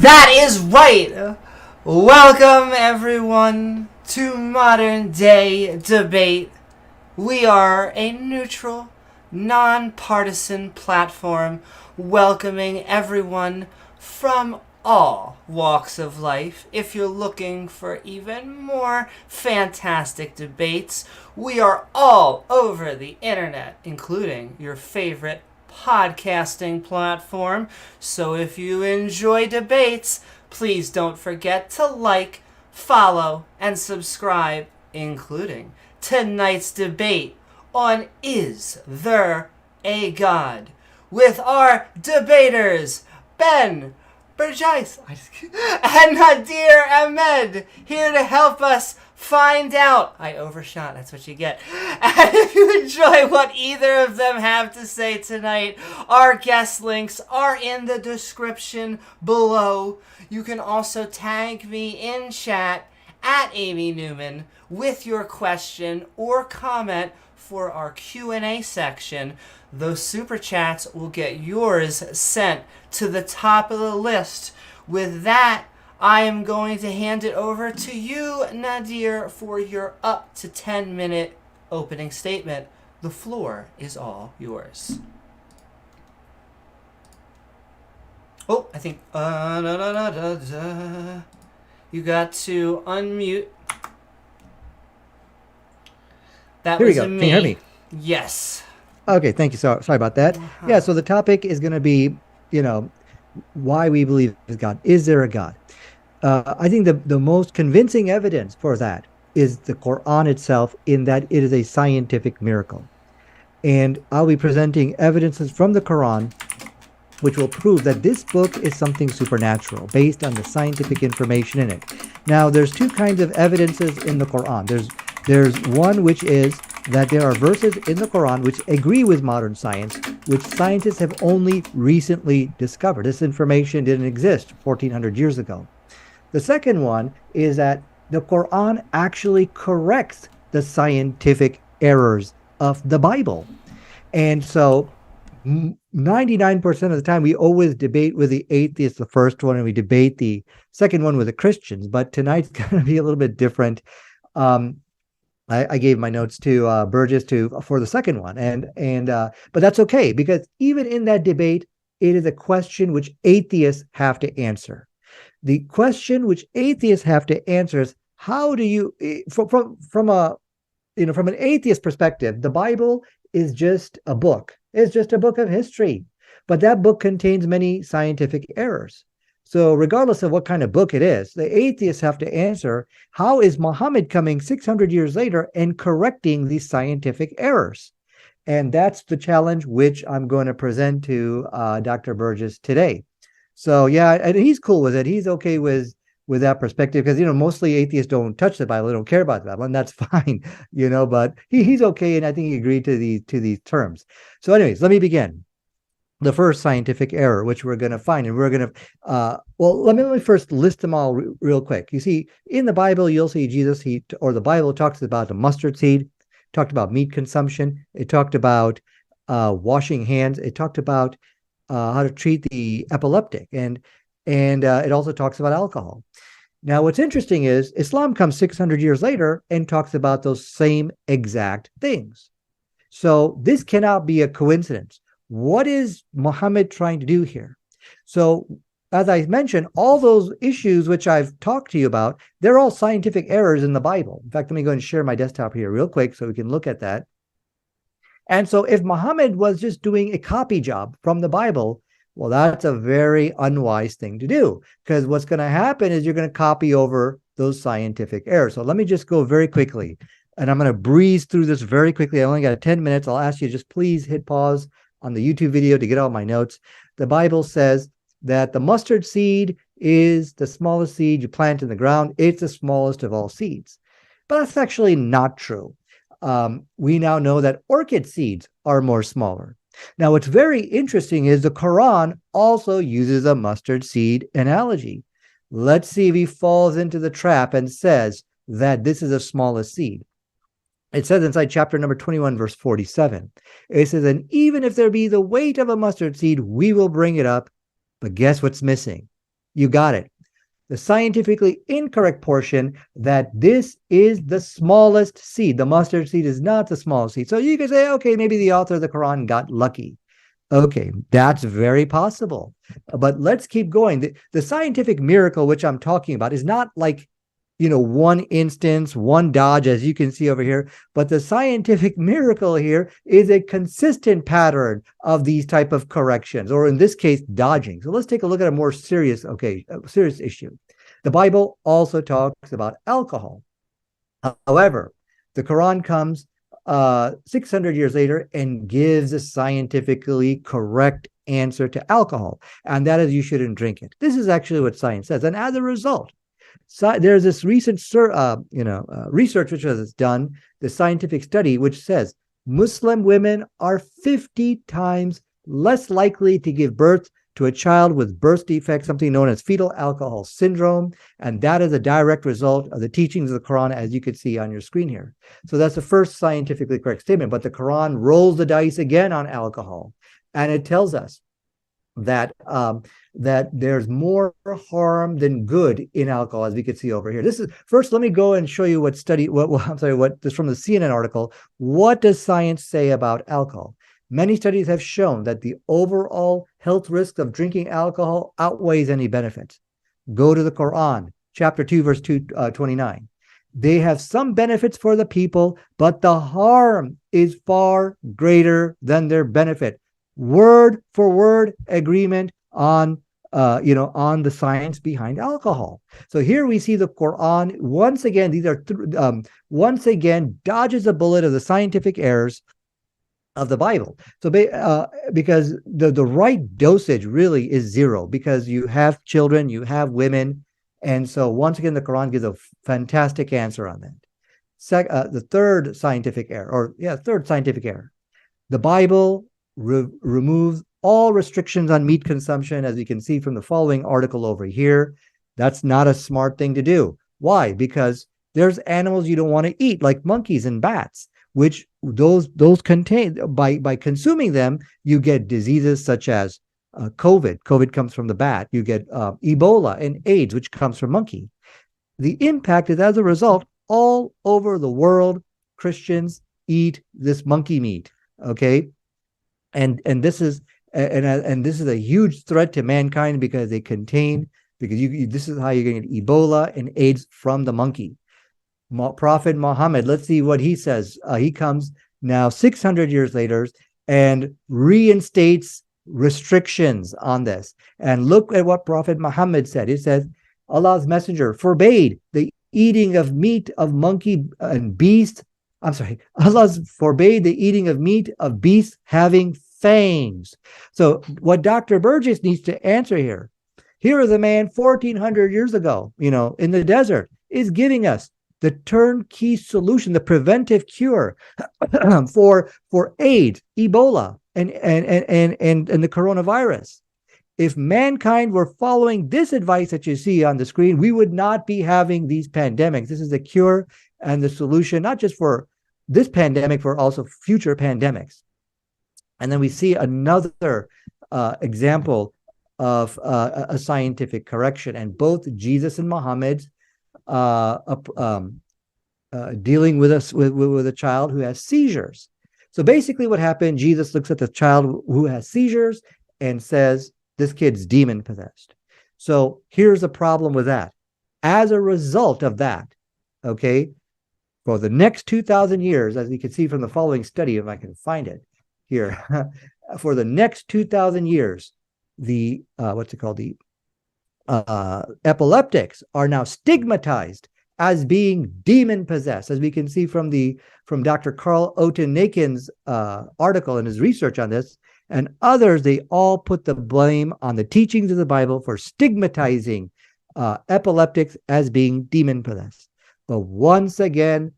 That is right! Welcome, everyone, to Modern Day Debate. We are a neutral, non-partisan platform welcoming everyone from all walks of life. If you're looking for even more fantastic debates, we are all over the internet, including your favorite podcasting platform. So if you enjoy debates, please don't forget to like, follow, and subscribe, including tonight's debate on Is There a God? With our debaters, Ben Burgis and Nadir Ahmed, here to help us find out. I overshot, that's what you get. And if you enjoy what either of them have to say tonight, our guest links are in the description below. You can also tag me in chat at Amy Newman with your question or comment for our Q&A section. Those super chats will get yours sent to the top of the list. With that, I am going to hand it over to you, Nadir, for your up to 10-minute opening statement. The floor is all yours. Oh, I think... You got to unmute. That Here we was go. a me. Can you hear me? Yes. Okay, thank you. Sorry about that. Yeah, so the topic is going to be, why we believe in God. Is there a God? I think the most convincing evidence for that is the Quran itself, in that it is a scientific miracle. And I'll be presenting evidences from the Quran which will prove that this book is something supernatural based on the scientific information in it. Now, there's two kinds of evidences in the Quran. There's one which is that there are verses in the Quran which agree with modern science, which scientists have only recently discovered. This information didn't exist 1400 years ago. The second one is that the Quran actually corrects the scientific errors of the Bible. And so 99% of the time, we always debate with the atheists, the first one, and we debate the second one with the Christians. But tonight's going to be a little bit different. I gave my notes to Burgis for the second one, but that's okay, because even in that debate, it is a question which atheists have to answer. The question which atheists have to answer is, how do you, from an atheist perspective, the Bible is just a book. It's just a book of history, but that book contains many scientific errors. So regardless of what kind of book it is, the atheists have to answer, how is Muhammad coming 600 years later and correcting these scientific errors? And that's the challenge which I'm going to present to Dr. Burgis today. So yeah, and he's cool with it. He's okay with that perspective, because mostly atheists don't touch the Bible, they don't care about the Bible, and that's fine, but he's okay, and I think he agreed to these terms. So anyways, let me begin. The first scientific error which we're going to find, and we're going to let me first list them all real quick. You see, in the Bible, you'll see Jesus, the Bible talks about the mustard seed, talked about meat consumption, it talked about washing hands, it talked about how to treat the epileptic, and it also talks about alcohol. Now, what's interesting is Islam comes 600 years later and talks about those same exact things. So this cannot be a coincidence. What is Muhammad trying to do here? So, as I mentioned, all those issues which I've talked to you about, they're all scientific errors in the Bible. In fact, let me go and share my desktop here real quick so we can look at that. And so if Muhammad was just doing a copy job from the Bible, well, that's a very unwise thing to do, because what's going to happen is you're going to copy over those scientific errors. So let me just go very quickly, and I'm going to breeze through this very quickly. I only got 10 minutes. I'll ask you just please hit pause on the YouTube video to get all my notes. The Bible says that the mustard seed is the smallest seed you plant in the ground. It's the smallest of all seeds. But that's actually not true. We now know that orchid seeds are more smaller. Now, what's very interesting is the Quran also uses a mustard seed analogy. Let's see if he falls into the trap and says that this is the smallest seed. It says inside chapter number 21, verse 47, it says, and even if there be the weight of a mustard seed, we will bring it up. But guess what's missing? You got it. The scientifically incorrect portion, that this is the smallest seed. The mustard seed is not the smallest seed. So you can say, okay, maybe the author of the Quran got lucky. Okay, that's very possible. But let's keep going. The scientific miracle, which I'm talking about, is not like, one instance, one dodge, as you can see over here. But the scientific miracle here is a consistent pattern of these type of corrections, or in this case, dodging. So let's take a look at a more serious issue. The Bible also talks about alcohol. However, the Quran comes 600 years later and gives a scientifically correct answer to alcohol, and that is you shouldn't drink it. This is actually what science says, and as a result, there's this recent research which was done, the scientific study, which says Muslim women are 50 times less likely to give birth to a child with birth defects, something known as fetal alcohol syndrome. And that is a direct result of the teachings of the Quran, as you can see on your screen here. So that's the first scientifically correct statement. But the Quran rolls the dice again on alcohol. And it tells us that that there's more harm than good in alcohol, as we can see over here. This is first. Let me go and show you what this from the CNN article. What does science say about alcohol? Many studies have shown that the overall health risk of drinking alcohol outweighs any benefits. Go to the Quran, chapter 2, verse 29. They have some benefits for the people, but the harm is far greater than their benefit. Word for word agreement on the science behind alcohol. So here we see the Quran once again. These are once again dodges a bullet of the scientific errors of the Bible. So because the right dosage really is zero, because you have children, you have women, and so once again the Quran gives a fantastic answer on that. The third scientific error, the Bible removes all restrictions on meat consumption, as you can see from the following article over here. That's not a smart thing to do. Why? Because there's animals you don't want to eat, like monkeys and bats, which those contain, by consuming them, you get diseases such as COVID. COVID comes from the bat. You get Ebola and AIDS, which comes from monkey. The impact is, as a result, all over the world, Christians eat this monkey meat. Okay, and this is a huge threat to mankind, because this is how you're going to get Ebola and AIDS, from the monkey. Prophet Muhammad, let's see what he says. He comes now 600 years later and reinstates restrictions on this. And look at what Prophet Muhammad said. It says, Allah's messenger forbade the eating of meat of monkey and beast. Allah forbade the eating of meat of beasts having fangs. So what Dr. Burgis needs to answer here is a man 1400 years ago, in the desert, is giving us the turnkey solution, the preventive cure for AIDS, Ebola, and the coronavirus. If mankind were following this advice that you see on the screen, we would not be having these pandemics. This is the cure and the solution, not just for this pandemic, for also future pandemics. And then we see another example of a scientific correction, and both Jesus and Muhammad's dealing with a child who has seizures. So basically what happened, Jesus looks at the child who has seizures and says, this kid's demon possessed. So here's the problem with that. As a result of that, okay, for the next 2,000 years, as you can see from the following study, if I can find it here, for the next 2,000 years, the epileptics are now stigmatized as being demon possessed, as we can see from Dr. Carl Oten-Nakin's article and his research on this, and others. They all put the blame on the teachings of the Bible for stigmatizing epileptics as being demon possessed. But once again,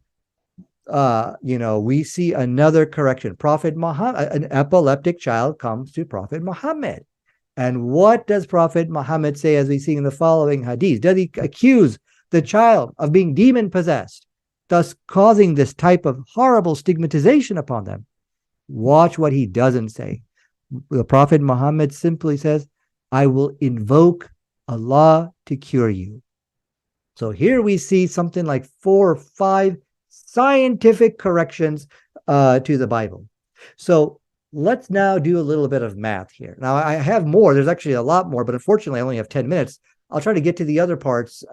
we see another correction. Prophet Muhammad, an epileptic child comes to Prophet Muhammad. And what does Prophet Muhammad say, as we see in the following hadith? Does he accuse the child of being demon possessed, thus causing this type of horrible stigmatization upon them? Watch what he doesn't say. The Prophet Muhammad simply says, I will invoke Allah to cure you. So here we see something like 4 or 5 scientific corrections to the Bible. So let's now do a little bit of math here. Now I have more. There's actually a lot more, but unfortunately I only have 10 minutes. I'll try to get to the other parts,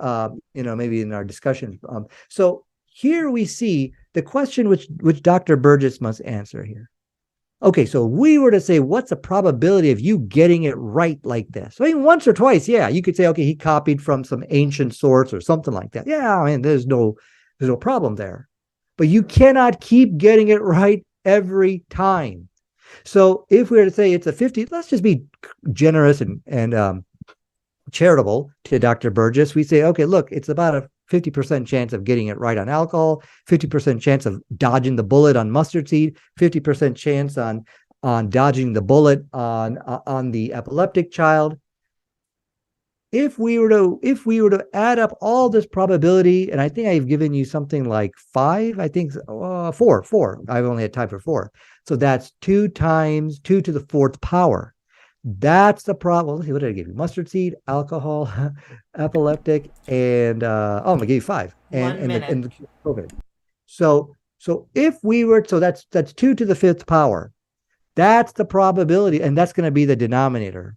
maybe in our discussion. So here we see the question which Dr. Burgis must answer here. Okay, so we were to say, what's the probability of you getting it right like this? I mean, once or twice, yeah, you could say, okay, he copied from some ancient source or something like that. Yeah, I mean, there's no problem there. But you cannot keep getting it right every time. So if we were to say it's a 50, let's just be generous and charitable to Dr. Burgis. We say, okay, look, it's about a 50% chance of getting it right on alcohol, 50% chance of dodging the bullet on mustard seed, 50% chance on dodging the bullet on the epileptic child. If we were to add up all this probability, and I think I've given you something like 5, I think 4. I've only had time for 4. So that's 2 times 2 to the 4th power. That's the problem. Let's see, what did I give you? Mustard seed, alcohol, epileptic, and I'm gonna give you 5. And the COVID. So if we were, so that's 2 to the 5th power. That's the probability, and that's going to be the denominator.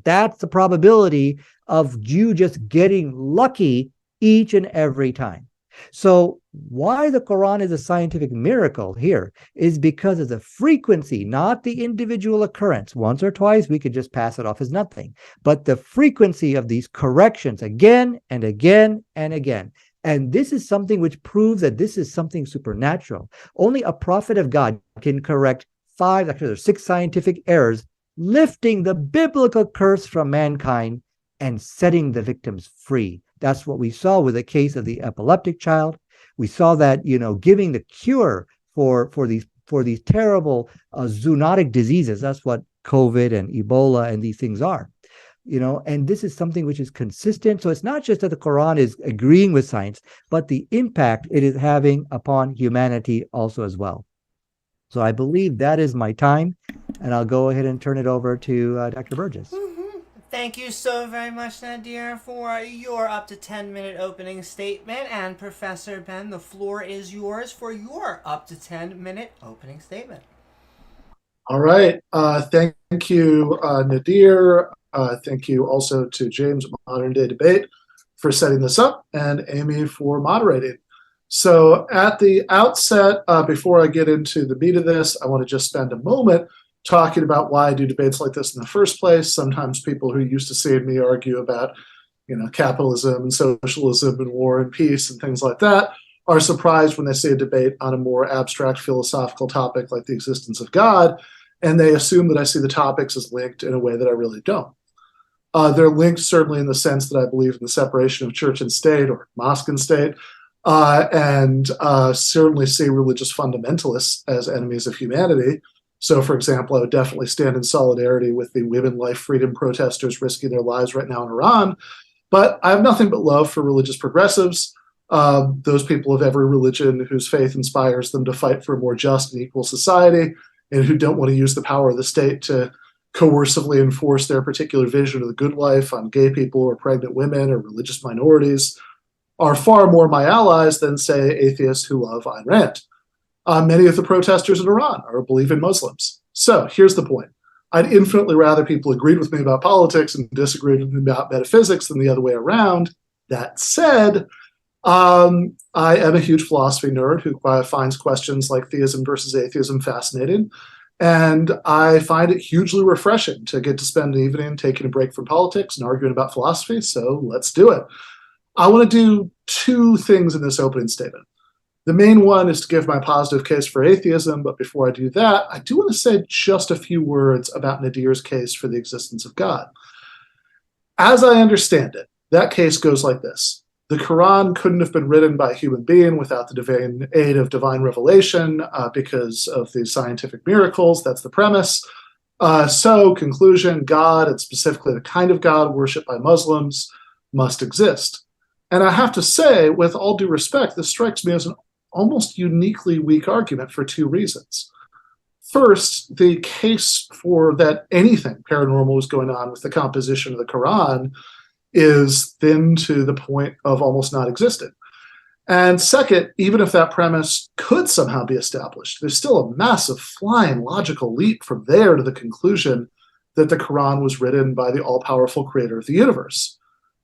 That's the probability of you just getting lucky each and every time. So why the Quran is a scientific miracle here is because of the frequency, not the individual occurrence. Once or twice, we could just pass it off as nothing. But the frequency of these corrections again and again and again. And this is something which proves that this is something supernatural. Only a prophet of God can correct 5, actually there's 6 scientific errors, lifting the biblical curse from mankind and setting the victims free. That's what we saw with the case of the epileptic child. We saw that, giving the cure for these terrible zoonotic diseases. That's what COVID and Ebola and these things are. And this is something which is consistent. So it's not just that the Quran is agreeing with science, but the impact it is having upon humanity also as well. So I believe that is my time, and I'll go ahead and turn it over to Dr. Burgis. Thank you so very much, Nadir, for your up to 10-minute opening statement. And Professor Ben, the floor is yours for your up to 10-minute opening statement. All right. Thank you, Nadir. Thank you also to James at Modern Day Debate for setting this up, and Amy for moderating. So at the outset, before I get into the meat of this, I want to just spend a moment talking about why I do debates like this in the first place. Sometimes people who used to see me argue about, capitalism and socialism and war and peace and things like that are surprised when they see a debate on a more abstract philosophical topic like the existence of God, and they assume that I see the topics as linked in a way that I really don't. They're linked certainly in the sense that I believe in the separation of church and state, or mosque and state, and certainly see religious fundamentalists as enemies of humanity. So, for example, I would definitely stand in solidarity with the women life freedom protesters risking their lives right now in Iran. But I have nothing but love for religious progressives, those people of every religion whose faith inspires them to fight for a more just and equal society, and who don't want to use the power of the state to coercively enforce their particular vision of the good life on gay people or pregnant women or religious minorities, are far more my allies than, say, atheists who love Ayn Rand. Many of the protesters in Iran are believing Muslims. So here's the point. I'd infinitely rather people agreed with me about politics and disagreed with me about metaphysics than the other way around. That said, I am a huge philosophy nerd who finds questions like theism versus atheism fascinating. And I find it hugely refreshing to get to spend an evening taking a break from politics and arguing about philosophy. So let's do it. I want to do 2 things in this opening statement. The main one is to give my positive case for atheism, but before I do that, I do want to say just a few words about Nadir's case for the existence of God. As I understand it, that case goes like this. The Quran couldn't have been written by a human being without the divine aid of divine revelation because of the scientific miracles. That's the premise. So, conclusion, God, and specifically the kind of God worshipped by Muslims, must exist. And I have to say, with all due respect, this strikes me as an almost uniquely weak argument for 2 reasons. First, the case for that anything paranormal is going on with the composition of the Quran is thin to the point of almost not existing. And second, even if that premise could somehow be established, there's still a massive flying logical leap from there to the conclusion that the Quran was written by the all-powerful creator of the universe.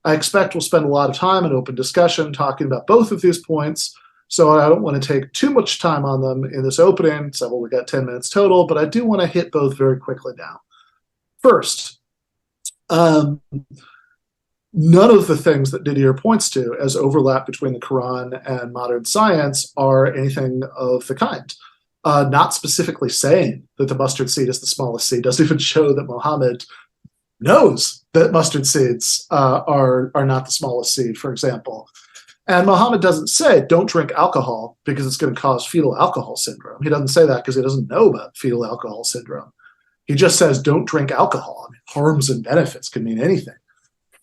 I expect we'll spend a lot of time in open discussion talking about both of these points, so I don't want to take too much time on them in this opening, so I've only got 10 minutes total, but I do want to hit both very quickly now. First, none of the things that Nadir points to as overlap between the Quran and modern science are anything of the kind. Not specifically saying that the mustard seed is the smallest seed doesn't even show that Muhammad knows that mustard seeds are not the smallest seed, for example. And Muhammad doesn't say, don't drink alcohol because it's going to cause fetal alcohol syndrome. He doesn't say that because he doesn't know about fetal alcohol syndrome. He just says, don't drink alcohol. I mean, harms and benefits can mean anything.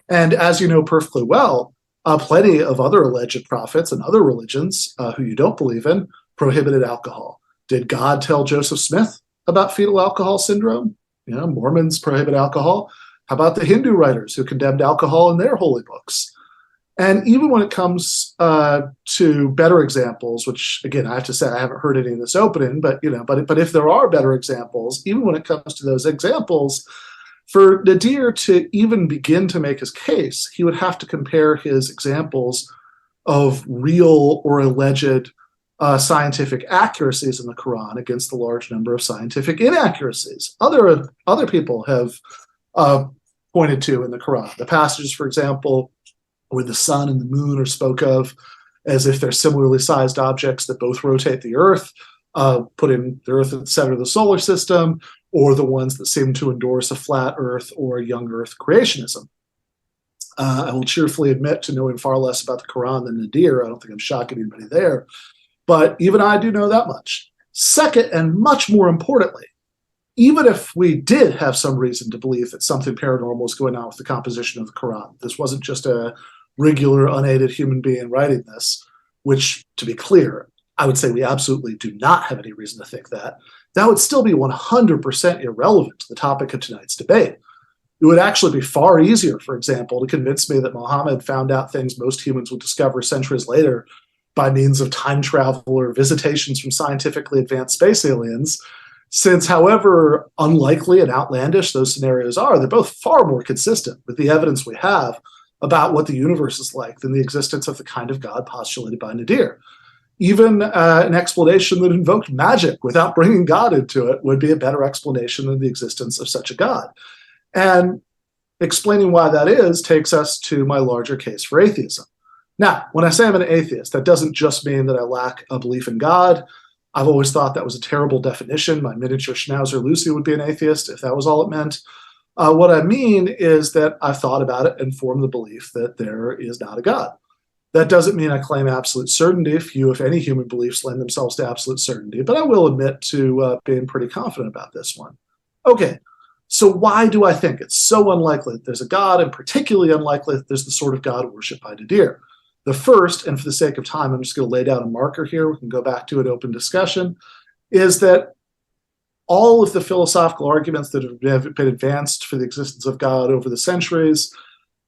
And as you know perfectly well, plenty of other alleged prophets and other religions who you don't believe in prohibited alcohol. Did God tell Joseph Smith about fetal alcohol syndrome? You know, Mormons prohibit alcohol. How about the Hindu writers who condemned alcohol in their holy books? And even when it comes to better examples, which again I have to say I haven't heard any in this opening, but but if there are better examples, even when it comes to those examples, for Nadir to even begin to make his case, he would have to compare his examples of real or alleged scientific accuracies in the Quran against the large number of scientific inaccuracies other people have pointed to in the Quran. The passages, for example, where the sun and the moon are spoke of as if they're similarly sized objects that both rotate the Earth, putting the Earth at the center of the solar system, or the ones that seem to endorse a flat Earth or a young Earth creationism. I will cheerfully admit to knowing far less about the Quran than Nadir. I don't think I'm shocking anybody there. But even I do know that much. Second, and much more importantly, even if we did have some reason to believe that something paranormal is going on with the composition of the Quran, this wasn't just a regular, unaided human being writing this, which, to be clear, I would say we absolutely do not have any reason to think that, that would still be 100% irrelevant to the topic of tonight's debate. It would actually be far easier, for example, to convince me that Muhammad found out things most humans would discover centuries later by means of time travel or visitations from scientifically advanced space aliens, since however unlikely and outlandish those scenarios are, they're both far more consistent with the evidence we have about what the universe is like than the existence of the kind of God postulated by Nadir. Even an explanation that invoked magic without bringing God into it would be a better explanation than the existence of such a God. And explaining why that is takes us to my larger case for atheism. Now, when I say I'm an atheist, that doesn't just mean that I lack a belief in God. I've always thought that was a terrible definition. My miniature schnauzer Lucy would be an atheist if that was all it meant. What I mean is that I've thought about it and formed the belief that there is not a God. That doesn't mean I claim absolute certainty. Few, if any, human beliefs lend themselves to absolute certainty, but I will admit to being pretty confident about this one. Okay, so why do I think it's so unlikely that there's a God, and particularly unlikely that there's the sort of God worshipped by Nadir? The first, and for the sake of time, I'm just going to lay down a marker here, we can go back to an open discussion, is that all of the philosophical arguments that have been advanced for the existence of God over the centuries,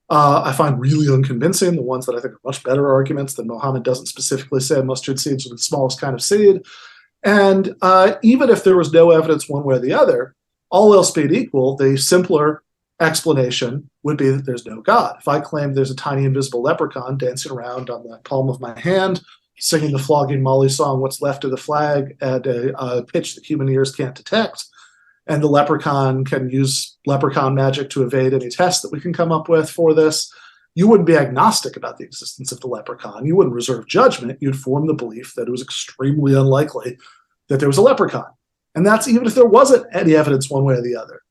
I find really unconvincing. The ones that I think are much better arguments than Muhammad doesn't specifically say mustard seeds are the smallest kind of seed. And even if there was no evidence one way or the other, all else being equal, the simpler explanation would be that there's no God. If I claim there's a tiny invisible leprechaun dancing around on the palm of my hand, singing the flogging Molly song, What's Left of the Flag, at a pitch that human ears can't detect, and the leprechaun can use leprechaun magic to evade any test that we can come up with for this, you wouldn't be agnostic about the existence of the leprechaun. You wouldn't reserve judgment. You'd form the belief that it was extremely unlikely that there was a leprechaun. And that's even if there wasn't any evidence one way or the other.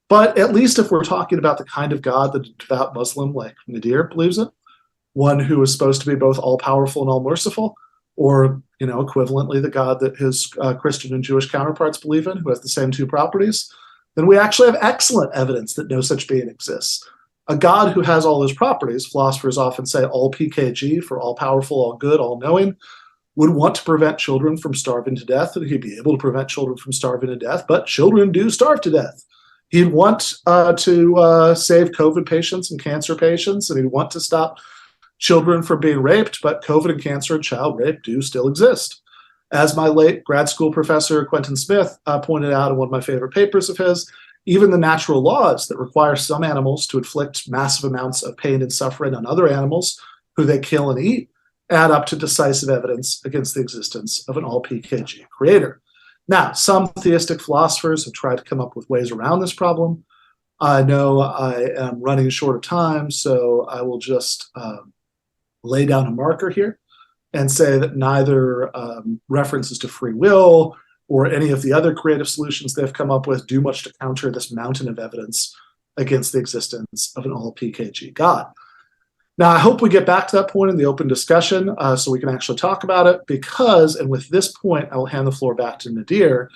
But at least if we're talking about the kind of God that a devout Muslim like Nadir believes in, one who is supposed to be both all-powerful and all-merciful, or, equivalently the God that his Christian and Jewish counterparts believe in, who has the same two properties, then we actually have excellent evidence that no such being exists. A God who has all those properties, philosophers often say all PKG, for all-powerful, all-good, all-knowing, would want to prevent children from starving to death, and he'd be able to prevent children from starving to death, but children do starve to death. He'd want to save COVID patients and cancer patients, and he'd want to stop children from being raped, but COVID and cancer and child rape do still exist. As my late grad school professor, Quentin Smith, pointed out in one of my favorite papers of his, even the natural laws that require some animals to inflict massive amounts of pain and suffering on other animals who they kill and eat add up to decisive evidence against the existence of an all-PKG creator. Now, some theistic philosophers have tried to come up with ways around this problem. I know I am running short of time, so I will just lay down a marker here and say that neither references to free will or any of the other creative solutions they've come up with do much to counter this mountain of evidence against the existence of an all-PKG God. Now, I hope we get back to that point in the open discussion so we can actually talk about it because, and with this point, I will hand the floor back to Nadir,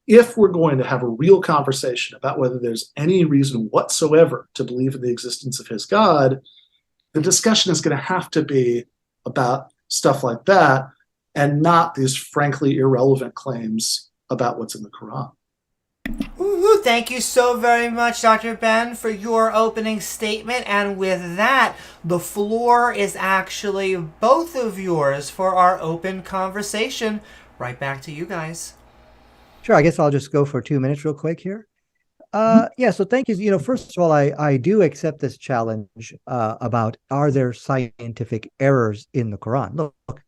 if we're going to have a real conversation about whether there's any reason whatsoever to believe in the existence of his God, the discussion is going to have to be about stuff like that and not these frankly irrelevant claims about what's in the Quran. Woo-hoo. Thank you so very much, Dr. Ben, for your opening statement. And with that, the floor is actually both of yours for our open conversation. Right back to you guys. Sure, I guess I'll just go for 2 minutes real quick here. Yeah, so thank you. You know, first of all, I do accept this challenge about are there scientific errors in the Quran? Look,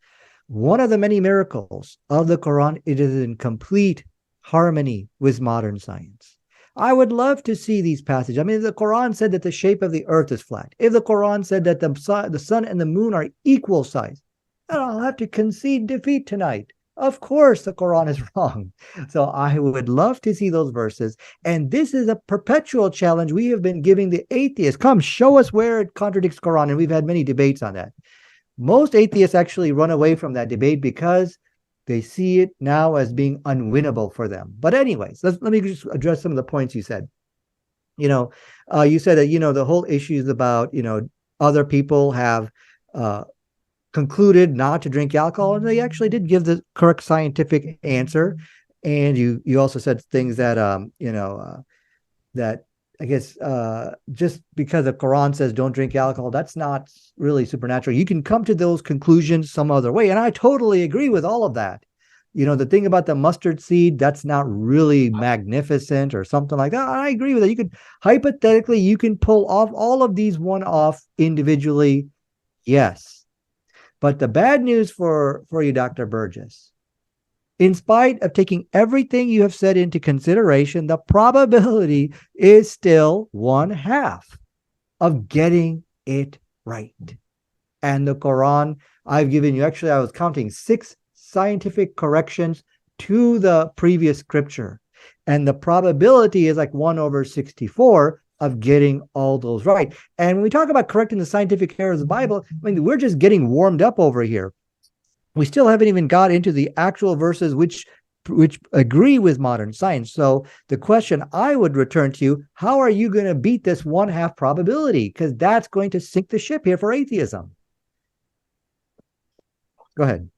one of the many miracles of the Quran, it is in complete harmony with modern science. I would love to see these passages. I mean, the Quran said that the shape of the earth is flat. If the Quran said that the sun and the moon are equal size, then I'll have to concede defeat tonight. Of course, the Quran is wrong. So I would love to see those verses. And this is a perpetual challenge we have been giving the atheists. Come, show us where it contradicts Quran. And we've had many debates on that. Most atheists actually run away from that debate because they see it now as being unwinnable for them. But anyways, let me just address some of the points you said. You know, you said that, you know, the whole issue is about, you know, other people have concluded not to drink alcohol, and they actually did give the correct scientific answer. And you also said things that that I guess just because the Quran says don't drink alcohol, that's not really supernatural. You can come to those conclusions some other way, and I totally agree with all of that. You know, the thing about the mustard seed, that's not really magnificent or something like that. I agree with that. You could hypothetically, you can pull off all of these one-off individually, yes. But the bad news for you, Dr. Burgis, in spite of taking everything you have said into consideration, the probability is still 1/2 of getting it right. And the Quran, I've given you, actually, I was counting 6 scientific corrections to the previous scripture. And the probability is like 1/64 of getting all those right. And when we talk about correcting the scientific errors of the Bible, I mean, we're just getting warmed up over here. We still haven't even got into the actual verses which agree with modern science. So the question I would return to you, how are you going to beat this 1/2 probability? Because that's going to sink the ship here for atheism. Go ahead.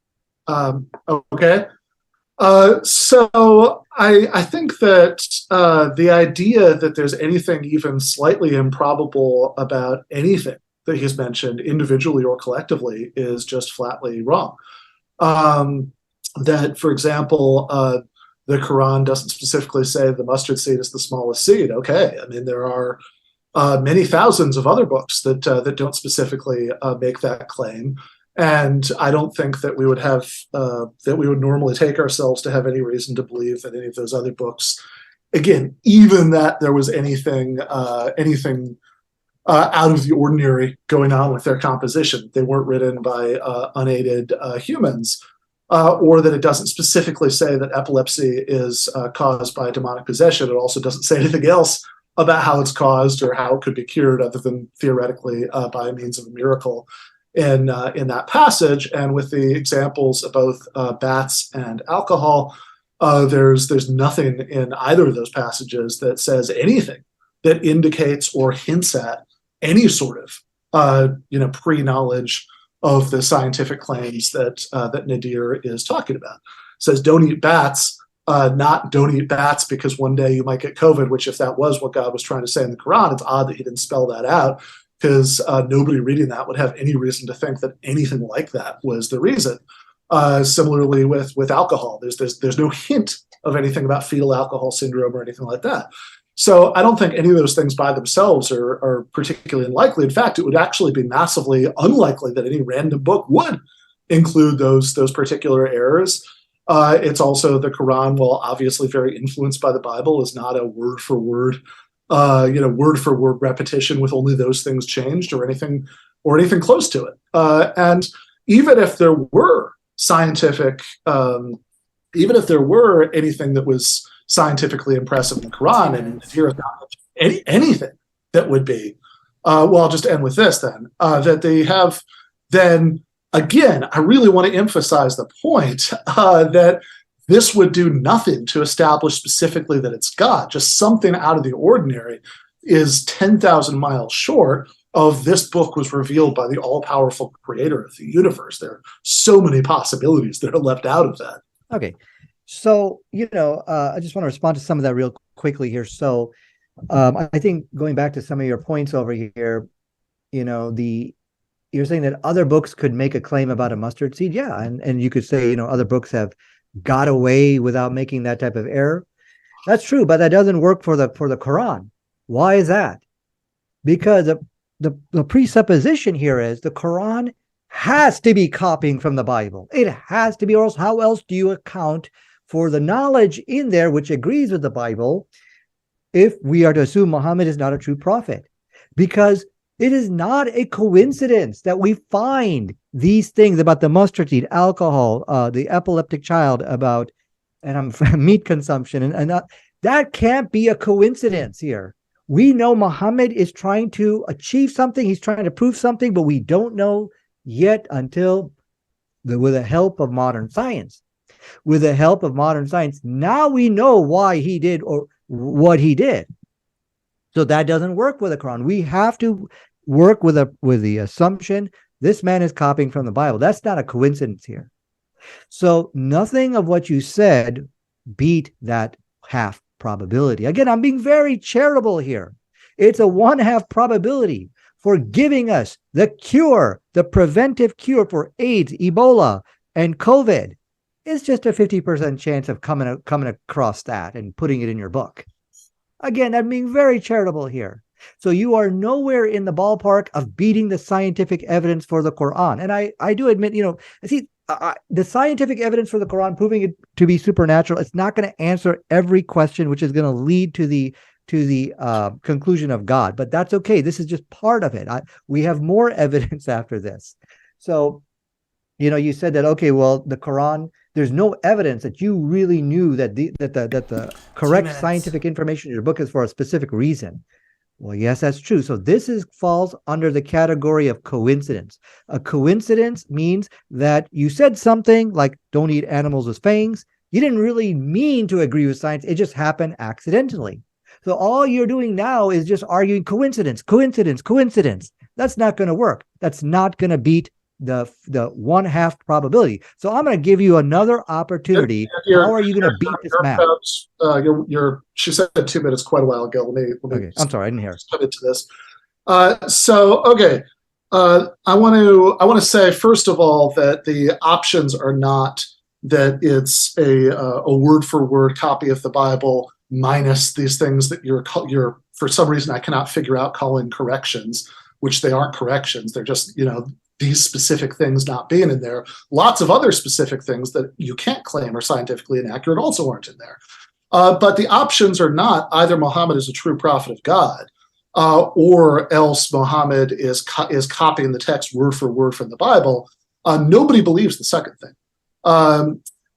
Okay. So I think that the idea that there's anything even slightly improbable about anything that he's mentioned individually or collectively is just flatly wrong. That, for example, the Quran doesn't specifically say the mustard seed is the smallest seed. Okay, I mean, there are many thousands of other books that don't specifically make that claim. And I don't think that we would have that we would normally take ourselves to have any reason to believe that any of those other books, again, even that there was anything out of the ordinary going on with their composition. They weren't written by unaided humans, or that it doesn't specifically say that epilepsy is caused by demonic possession. It also doesn't say anything else about how it's caused or how it could be cured, other than theoretically by means of a miracle. In that passage, and with the examples of both bats and alcohol, there's nothing in either of those passages that says anything that indicates or hints at any sort of pre-knowledge of the scientific claims that Nadir is talking about. It says, don't eat bats, not don't eat bats because one day you might get COVID, which if that was what God was trying to say in the Quran, it's odd that he didn't spell that out, because nobody reading that would have any reason to think that anything like that was the reason. Similarly with alcohol, there's no hint of anything about fetal alcohol syndrome or anything like that. So I don't think any of those things by themselves are particularly unlikely. In fact, it would actually be massively unlikely that any random book would include those particular errors. It's also the Quran, while obviously very influenced by the Bible, is not a word for word repetition with only those things changed or anything close to it. And even if there were even if there were anything that was scientifically impressive in the Quran, and here is not anything that would be, well, I'll just end with this then, that they have then, again, I really want to emphasize the point that this would do nothing to establish specifically that it's God. Just something out of the ordinary is 10,000 miles short of this book was revealed by the all-powerful creator of the universe. There are so many possibilities that are left out of that. Okay. So, I just want to respond to some of that real quickly here. So I think going back to some of your points over here, you're saying that other books could make a claim about a mustard seed. Yeah. And you could say, other books have got away without making that type of error. That's true, but that doesn't work for the Quran. Why is that? Because the presupposition here is the Quran has to be copying from the Bible. It has to be, or else how else do you account for the knowledge in there which agrees with the Bible if we are to assume Muhammad is not a true prophet? Because it is not a coincidence that we find these things about the mustard seed, alcohol, the epileptic child, about meat consumption, and that can't be a coincidence here. We know Muhammad is trying to achieve something. He's trying to prove something, but we don't know yet until with the help of modern science. With the help of modern science, now we know why he did or what he did. So that doesn't work with the Quran. We have to work with the assumption this man is copying from the Bible. That's not a coincidence here. So nothing of what you said beat that half probability. Again, I'm being very charitable here. It's a 1/2 probability for giving us the cure, the preventive cure for AIDS, Ebola, and COVID. It's just a 50% chance of coming across that and putting it in your book. Again, I'm being very charitable here. So you are nowhere in the ballpark of beating the scientific evidence for the Quran. And I do admit, the scientific evidence for the Quran proving it to be supernatural, it's not going to answer every question, which is going to lead to the conclusion of God. But that's okay. This is just part of it. We have more evidence after this. So, you said that, okay, well, the Quran, there's no evidence that you really knew that the correct scientific information in your book is for a specific reason. Well, yes, that's true. So this falls under the category of coincidence. A coincidence means that you said something like don't eat animals with fangs. You didn't really mean to agree with science. It just happened accidentally. So all you're doing now is just arguing coincidence. That's not going to work. That's not going to beat the 1/2 probability. So I'm going to give you another opportunity. How are you going to beat this math? She said 2 minutes quite a while ago. Let me okay. I'm sorry, I didn't hear. Cut into this. I want to say first of all that the options are not that it's a word for word copy of the Bible minus these things that you're for some reason I cannot figure out calling corrections, which they aren't corrections. They're just these specific things not being in there. Lots of other specific things that you can't claim are scientifically inaccurate also aren't in there. But the options are not either Muhammad is a true prophet of God, or else Muhammad is copying the text word for word from the Bible. Nobody believes the second thing.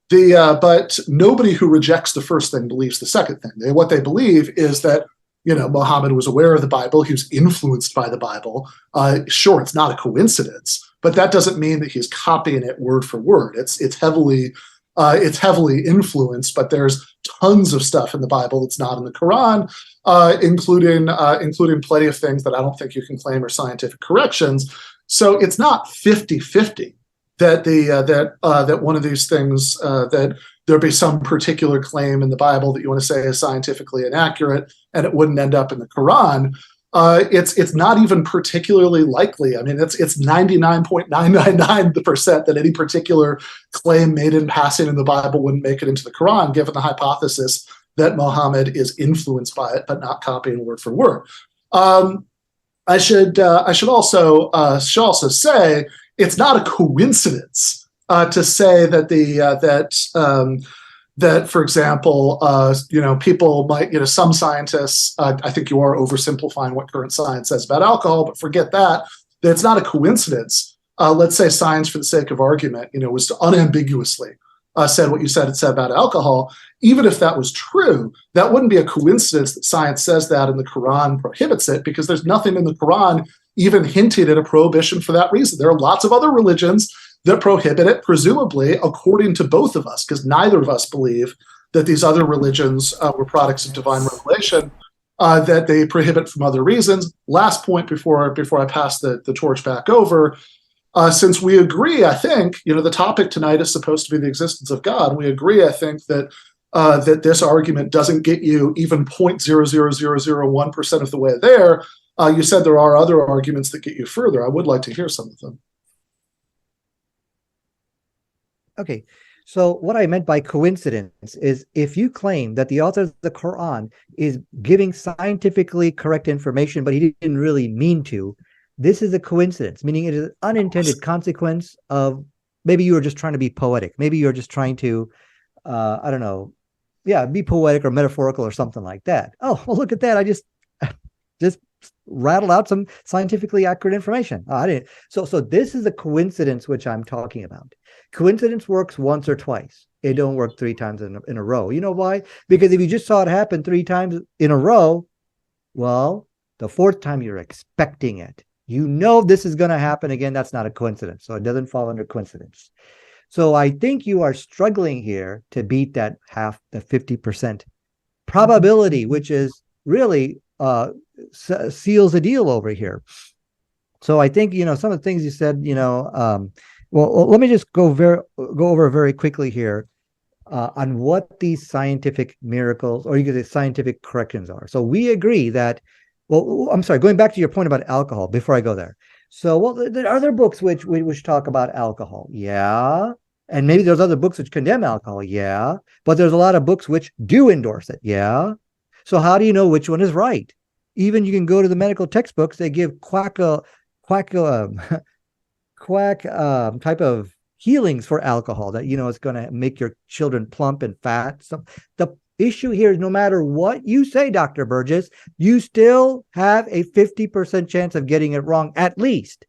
But nobody who rejects the first thing believes the second thing. What they believe is that Muhammad was aware of the Bible. He was influenced by the Bible. Sure, it's not a coincidence, but that doesn't mean that he's copying it word for word. It's heavily influenced, but there's tons of stuff in the Bible that's not in the Quran, including plenty of things that I don't think you can claim are scientific corrections. So it's not 50-50 that that one of these things that there be some particular claim in the Bible that you want to say is scientifically inaccurate and it wouldn't end up in the Quran. It's not even particularly likely. I mean, it's 99.999% that any particular claim made in passing in the Bible wouldn't make it into the Quran, given the hypothesis that Muhammad is influenced by it, but not copying word for word. I should also say it's not a coincidence to say that that, for example, people might, some scientists, I think you are oversimplifying what current science says about alcohol, but forget that it's not a coincidence. Let's say science, for the sake of argument, was to unambiguously said what you said it said about alcohol. Even if that was true, that wouldn't be a coincidence that science says that and the Quran prohibits it, because there's nothing in the Quran even hinting at a prohibition for that reason. There are lots of other religions that prohibit it, presumably according to both of us, because neither of us believe that these other religions were products of divine revelation, that they prohibit from other reasons. Last point before I pass the torch back over, since we agree, I think, the topic tonight is supposed to be the existence of God. We agree, I think, that that this argument doesn't get you even 0.00001% of the way there. You said there are other arguments that get you further. I would like to hear some of them. Okay, so what I meant by coincidence is if you claim that the author of the Quran is giving scientifically correct information, but he didn't really mean to, this is a coincidence, meaning it is an unintended consequence of maybe you were just trying to be poetic. Maybe you're just trying to, be poetic or metaphorical or something like that. Oh, well, look at that. I just rattled out some scientifically accurate information. I didn't. So this is a coincidence which I'm talking about. Coincidence works once or twice. It don't work 3 times in a row. You know why? Because if you just saw it happen 3 times in a row, well, the 4th time you're expecting it. This is going to happen again. That's not a coincidence. So it doesn't fall under coincidence. So I think you are struggling here to beat that the 50% probability, which is really seals the deal over here. So I think, some of the things you said, well, let me just go over very quickly here on what these scientific miracles, or you could say scientific corrections are. So we agree that, well, I'm sorry, going back to your point about alcohol before I go there. So, well, there are other books which talk about alcohol. Yeah. And maybe there's other books which condemn alcohol. Yeah. But there's a lot of books which do endorse it. Yeah. So how do you know which one is right? Even you can go to the medical textbooks. They give quack type of healings for alcohol that, it's going to make your children plump and fat. So the issue here is no matter what you say, Dr. Burgis, you still have a 50% chance of getting it wrong, at least.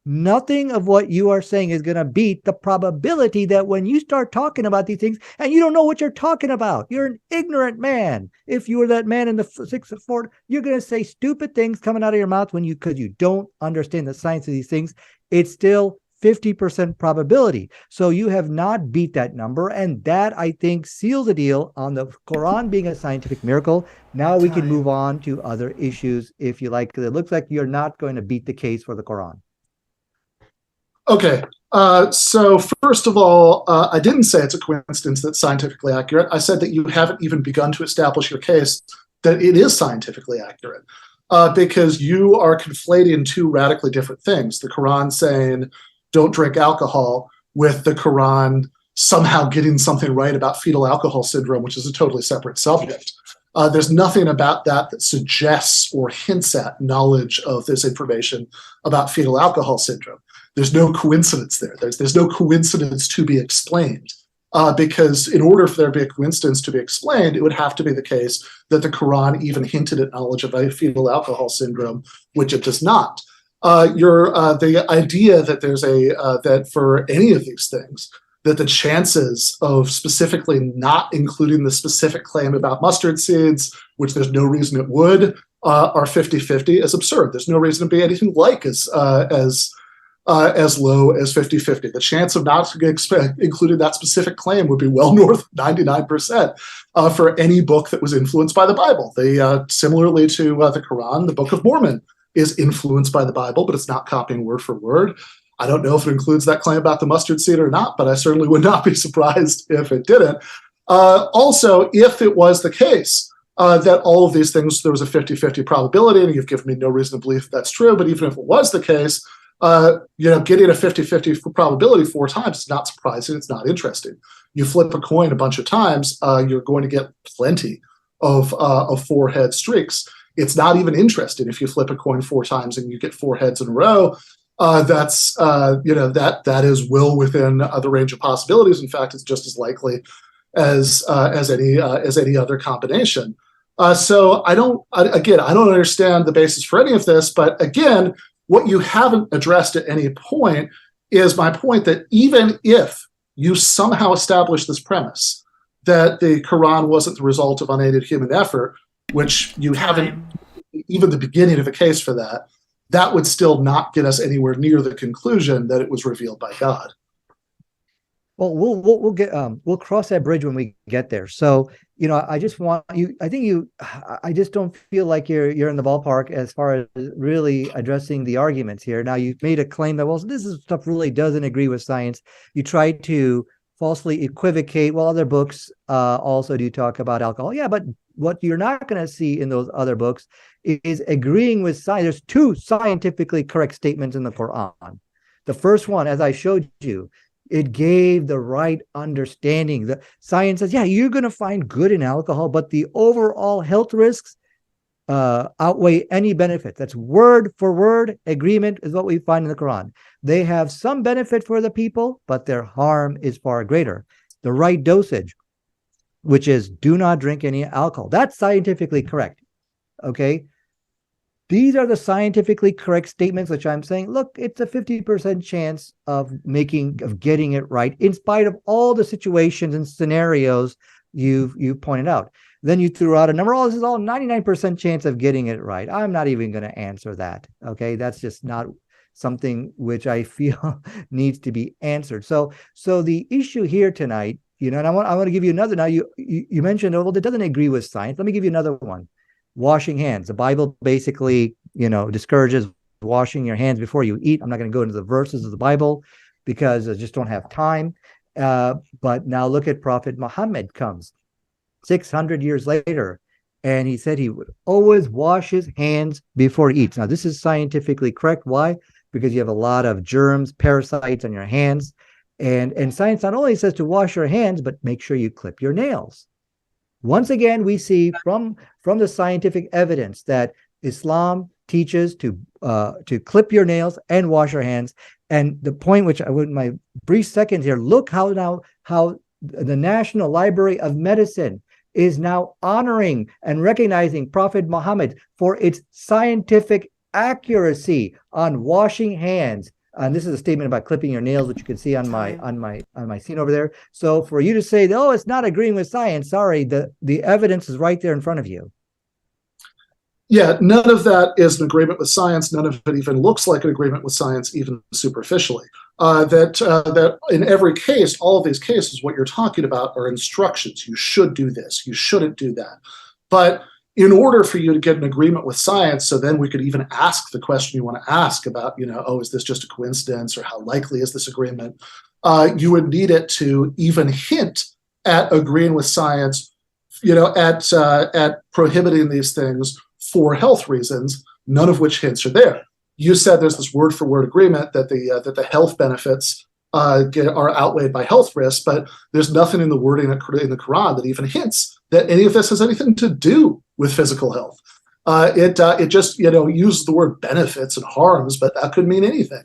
Nothing of what you are saying is going to beat the probability that when you start talking about these things and you don't know what you're talking about, you're an ignorant man. If you were that man in the 6th Fort, you're going to say stupid things coming out of your mouth because you don't understand the science of these things. It's still 50% probability. So you have not beat that number. And that, I think, seals the deal on the Quran being a scientific miracle. Now we can move on to other issues if you like. It looks like you're not going to beat the case for the Quran. Okay, so first of all, I didn't say it's a coincidence that's scientifically accurate. I said that you haven't even begun to establish your case that it is scientifically accurate, because you are conflating 2 radically different things. The Quran saying, don't drink alcohol, with the Quran somehow getting something right about fetal alcohol syndrome, which is a totally separate subject. There's nothing about that suggests or hints at knowledge of this information about fetal alcohol syndrome. There's no coincidence there. There's no coincidence to be explained, because in order for there to be a coincidence to be explained, it would have to be the case that the Quran even hinted at knowledge of fetal alcohol syndrome, which it does not. The idea that there's that for any of these things, that the chances of specifically not including the specific claim about mustard seeds, which there's no reason it would, are 50-50 is absurd. There's no reason to be anything like as low as 50-50. The chance of not including that specific claim would be well north of 99% for any book that was influenced by the Bible. Similarly to the Quran, the Book of Mormon is influenced by the Bible, but it's not copying word for word. I don't know if it includes that claim about the mustard seed or not, but I certainly would not be surprised if it didn't. Also, if it was the case that all of these things, there was a 50-50 probability, and you've given me no reason to believe that's true, but even if it was the case, getting a 50-50 probability 4 times is not surprising. It's not interesting. You flip a coin a bunch of times, you're going to get plenty of 4-head streaks. It's not even interesting if you flip a coin 4 times and you get 4 heads in a row. That is well within the range of possibilities. In fact, it's just as likely as any other combination. So I don't understand the basis for any of this. But again, what you haven't addressed at any point is my point that even if you somehow establish this premise that the Quran wasn't the result of unaided human effort, which you haven't even the beginning of a case for that, that would still not get us anywhere near the conclusion that it was revealed by God. Well, we'll cross that bridge when we get there. So, I just want you. I just don't feel like you're in the ballpark as far as really addressing the arguments here. Now, you've made a claim that this stuff really doesn't agree with science. You try to falsely equivocate. Well, other books also do talk about alcohol. Yeah, but what you're not going to see in those other books is agreeing with science. There's 2 scientifically correct statements in the Quran. The first one, as I showed you, it gave the right understanding. The science says, yeah, you're going to find good in alcohol, but the overall health risks outweigh any benefit. That's word for word agreement is what we find in the Quran. They have some benefit for the people, but their harm is far greater. The right dosage, which is do not drink any alcohol. That's scientifically correct. Okay. These are the scientifically correct statements, which I'm saying, look, it's a 50% chance of getting it right, in spite of all the situations and scenarios you've pointed out. Then you threw out a number. This is all 99% chance of getting it right. I'm not even going to answer that. Okay. That's just not something which I feel needs to be answered. So the issue here tonight, and I want to give you another. Now you mentioned, it doesn't agree with science. Let me give you another one. Washing hands. The Bible basically, discourages washing your hands before you eat. I'm not going to go into the verses of the Bible because I just don't have time. But now look at Prophet Muhammad comes 600 years later, and he said he would always wash his hands before he eats. Now, this is scientifically correct. Why? Because you have a lot of germs, parasites on your hands. And science not only says to wash your hands, but make sure you clip your nails. Once again, we see from the scientific evidence that Islam teaches to clip your nails and wash your hands. And the point which I would, my brief seconds here, look how the National Library of Medicine is now honoring and recognizing Prophet Muhammad for its scientific accuracy on washing hands. And this is a statement about clipping your nails, which you can see on my scene over there. So for you to say, it's not agreeing with science, sorry, the evidence is right there in front of you. Yeah, none of that is an agreement with science. None of it even looks like an agreement with science, even superficially. That in every case, all of these cases, what you're talking about are instructions. You should do this. You shouldn't do that. But in order for you to get an agreement with science, so then we could even ask the question you want to ask about, is this just a coincidence, or how likely is this agreement? You would need it to even hint at agreeing with science, at prohibiting these things for health reasons, none of which hints are there. You said there's this word for word agreement that the health benefits are outweighed by health risks, but there's nothing in the wording in the Quran that even hints that any of this has anything to do with physical health. It just uses the word benefits and harms, but that could mean anything.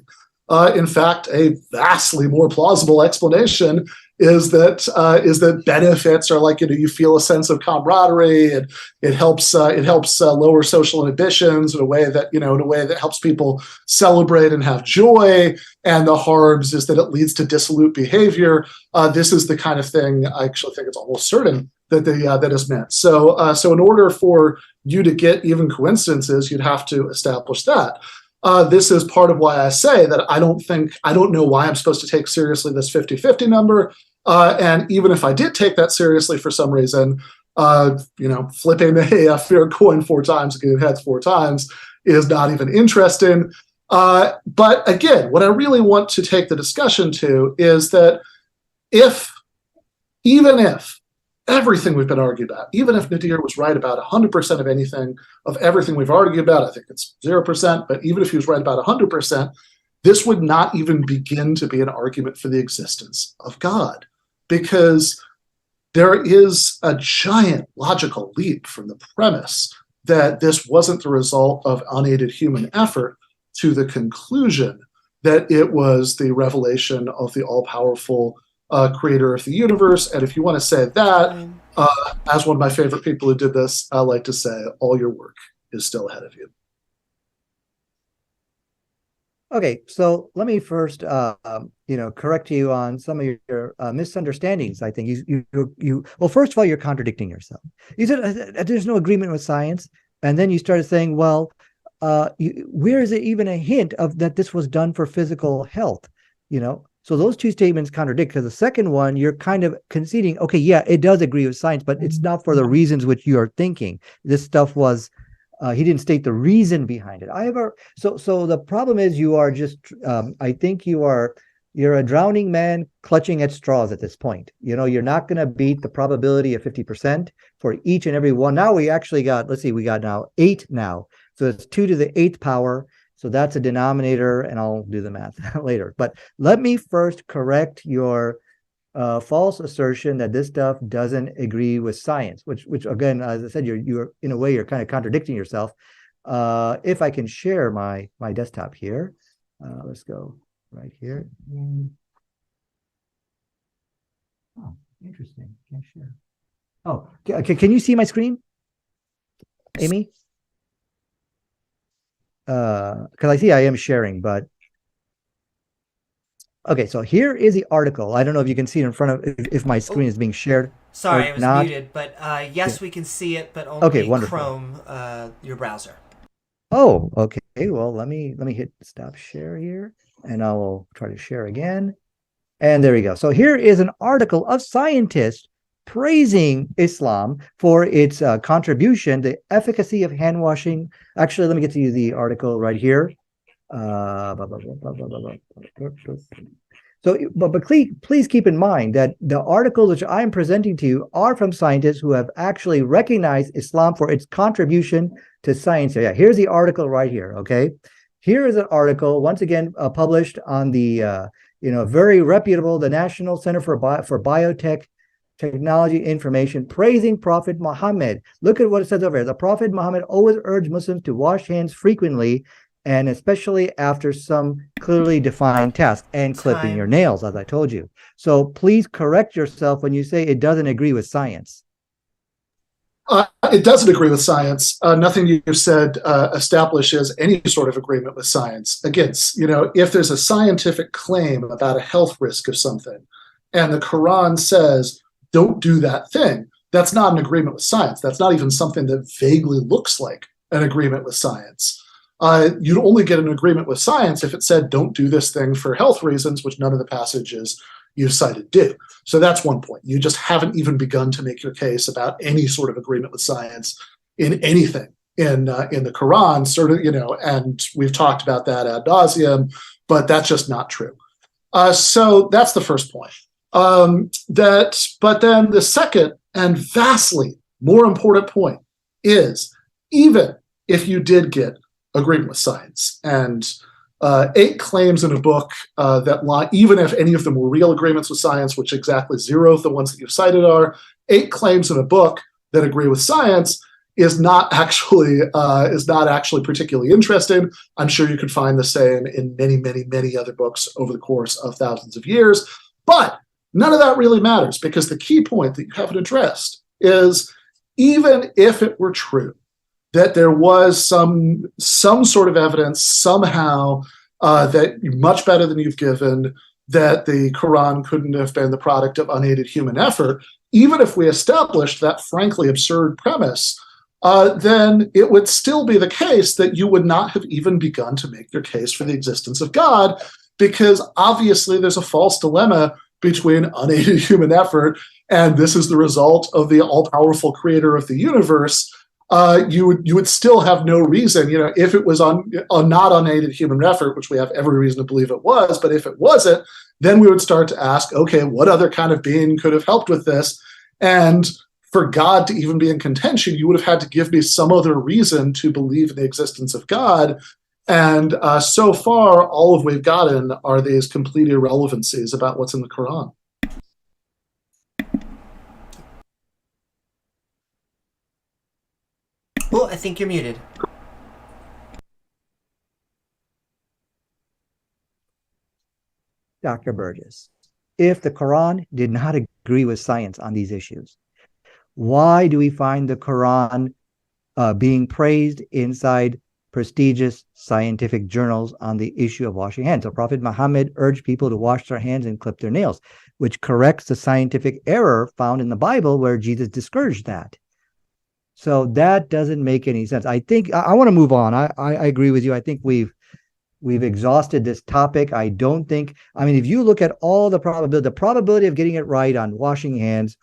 In fact, a vastly more plausible explanation is that benefits are like you feel a sense of camaraderie, and it helps lower social inhibitions in a way that helps people celebrate and have joy. And the harms is that it leads to dissolute behavior. This is the kind of thing I actually think it's almost certain that is meant. So in order for you to get even coincidences, you'd have to establish that. This is part of why I say that I don't know why I'm supposed to take seriously this 50-50 number. And even if I did take that seriously for some reason, flipping a fair coin 4 times, getting heads 4 times is not even interesting. But again, what I really want to take the discussion to is that even if everything we've been arguing about, even if Nadir was right about 100% of anything, of everything we've argued about, I think it's 0%, but even if he was right about 100%, this would not even begin to be an argument for the existence of God, because there is a giant logical leap from the premise that this wasn't the result of unaided human effort to the conclusion that it was the revelation of the all-powerful creator of the universe. And if you want to say that, as one of my favorite people who did this, I like to say, all your work is still ahead of you. Okay, so let me first, correct you on some of your misunderstandings. I think well, first of all, you're contradicting yourself. You said there's no agreement with science, and then you started saying, well, where is it even a hint of that this was done for physical health? So those two statements contradict, because the second one, you're kind of conceding, okay, yeah, it does agree with science, but it's not for the reasons which you are thinking. This stuff was. He didn't state the reason behind it. So the problem is you are just, I think you're a drowning man clutching at straws at this point. You're not going to beat the probability of 50% for each and every one. Now we actually got, we got now 8 now. So it's 2 to the 8th power. So that's a denominator, and I'll do the math later. But let me first correct your false assertion that this stuff doesn't agree with science, which again, as I said, you're in a way you're kind of contradicting yourself. If I can share my desktop here, let's go right here. Oh, interesting. Can't share. Oh, can you see my screen, Amy? Because I see I am sharing, but. Okay, so here is the article. I don't know if you can see it in front of, if my screen is being shared. Sorry, I was not. muted, but yes, we can see it, but only okay, wonderful. Chrome, your browser. Oh, okay. Well, let me hit stop share here, and I will try to share again. And there we go. So here is an article of scientists praising Islam for its contribution, the efficacy of hand washing. Actually, let me get to you the article right here. So, but please keep in mind that the articles which I'm presenting to you are from scientists who have actually recognized Islam for its contribution to science. So yeah, here's the article right here. Okay, here is an article once again published on the very reputable, the National Center for Biotech Technology Information, praising Prophet Muhammad. Look at what it says over here. The Prophet Muhammad always urged Muslims to wash hands frequently, and especially after some clearly defined task, and clipping your nails, as I told you. So please correct yourself when you say it doesn't agree with science. It doesn't agree with science. Nothing you've said establishes any sort of agreement with science. Again, if there's a scientific claim about a health risk of something, and the Quran says, don't do that thing, that's not an agreement with science. That's not even something that vaguely looks like an agreement with science. You'd only get an agreement with science if it said, don't do this thing for health reasons, which none of the passages you've cited do. So that's one point. You just haven't even begun to make your case about any sort of agreement with science in anything in the Quran, and we've talked about that ad nauseum, but that's just not true. So that's the first point. But then the second and vastly more important point is, even if you did get agreement with science, and 8 claims in a book that lie, even if any of them were real agreements with science, which exactly 0 of the ones that you've cited are, 8 claims in a book that agree with science is not actually particularly interesting. I'm sure you could find the same in many, many, many other books over the course of thousands of years. But none of that really matters, because the key point that you haven't addressed is, even if it were true that there was some sort of evidence somehow that much better than you've given, that the Quran couldn't have been the product of unaided human effort, even if we established that frankly absurd premise, then it would still be the case that you would not have even begun to make your case for the existence of God, because obviously there's a false dilemma between unaided human effort and this is the result of the all-powerful creator of the universe. you would still have no reason, if it was on not unaided human effort, which we have every reason to believe it was, but if it wasn't, then we would start to ask, okay, what other kind of being could have helped with this? And for God to even be in contention, you would have had to give me some other reason to believe in the existence of God. And so far, all of we've gotten are these complete irrelevancies about what's in the Quran. Oh, I think you're muted. Dr. Burgis, if the Quran did not agree with science on these issues, why do we find the Quran being praised inside prestigious scientific journals on the issue of washing hands? So Prophet Muhammad urged people to wash their hands and clip their nails, which corrects the scientific error found in the Bible where Jesus discouraged that. So that doesn't make any sense. I think I want to move on. I agree with you. I think we've exhausted this topic. I don't think, if you look at all the probability of getting it right on washing hands,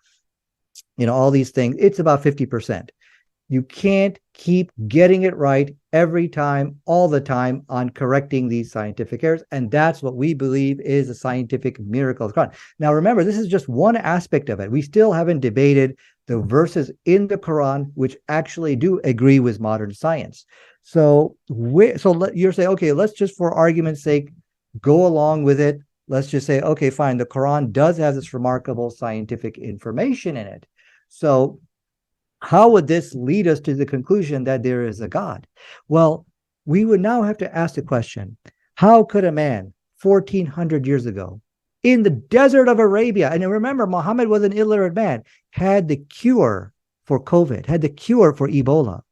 all these things, it's about 50%. You can't keep getting it right every time, all the time on correcting these scientific errors. And that's what we believe is a scientific miracle of Quran. Now, remember, this is just one aspect of it. We still haven't debated the verses in the Quran which actually do agree with modern science. So you're saying, okay, let's just, for argument's sake, go along with it. Let's just say, okay, fine, the Quran does have this remarkable scientific information in it. So how would this lead us to the conclusion that there is a God? Well, we would now have to ask the question, how could a man 1400 years ago in the desert of Arabia, and remember, Muhammad was an illiterate man, had the cure for COVID, had the cure for Ebola,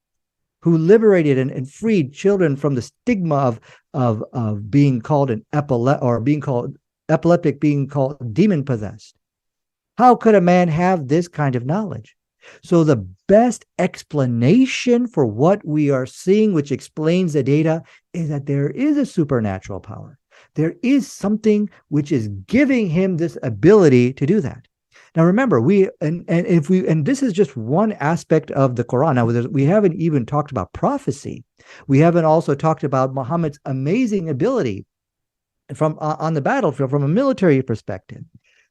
who liberated and freed children from the stigma of being called an epileptic, being called demon possessed. How could a man have this kind of knowledge? So the best explanation for what we are seeing, which explains the data, is that there is a supernatural power. There is something which is giving him this ability to do that. Now, remember, this is just one aspect of the Quran. Now, we haven't even talked about prophecy. We haven't also talked about Muhammad's amazing ability on the battlefield from a military perspective.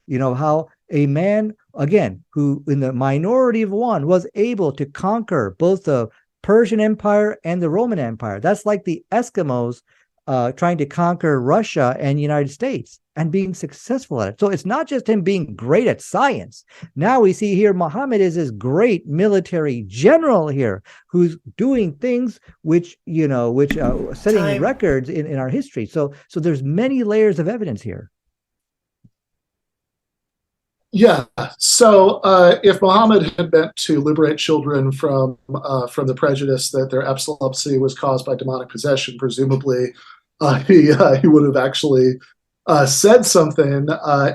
How a man, again, who in the minority of one was able to conquer both the Persian Empire and the Roman Empire. That's like the Eskimos trying to conquer Russia and the United States and being successful at it. So it's not just him being great at science. Now we see here Muhammad is this great military general here who's doing things which setting records in our history. So there's many layers of evidence here. Yeah. So if Muhammad had meant to liberate children from the prejudice that their epilepsy was caused by demonic possession, presumably he would have actually said something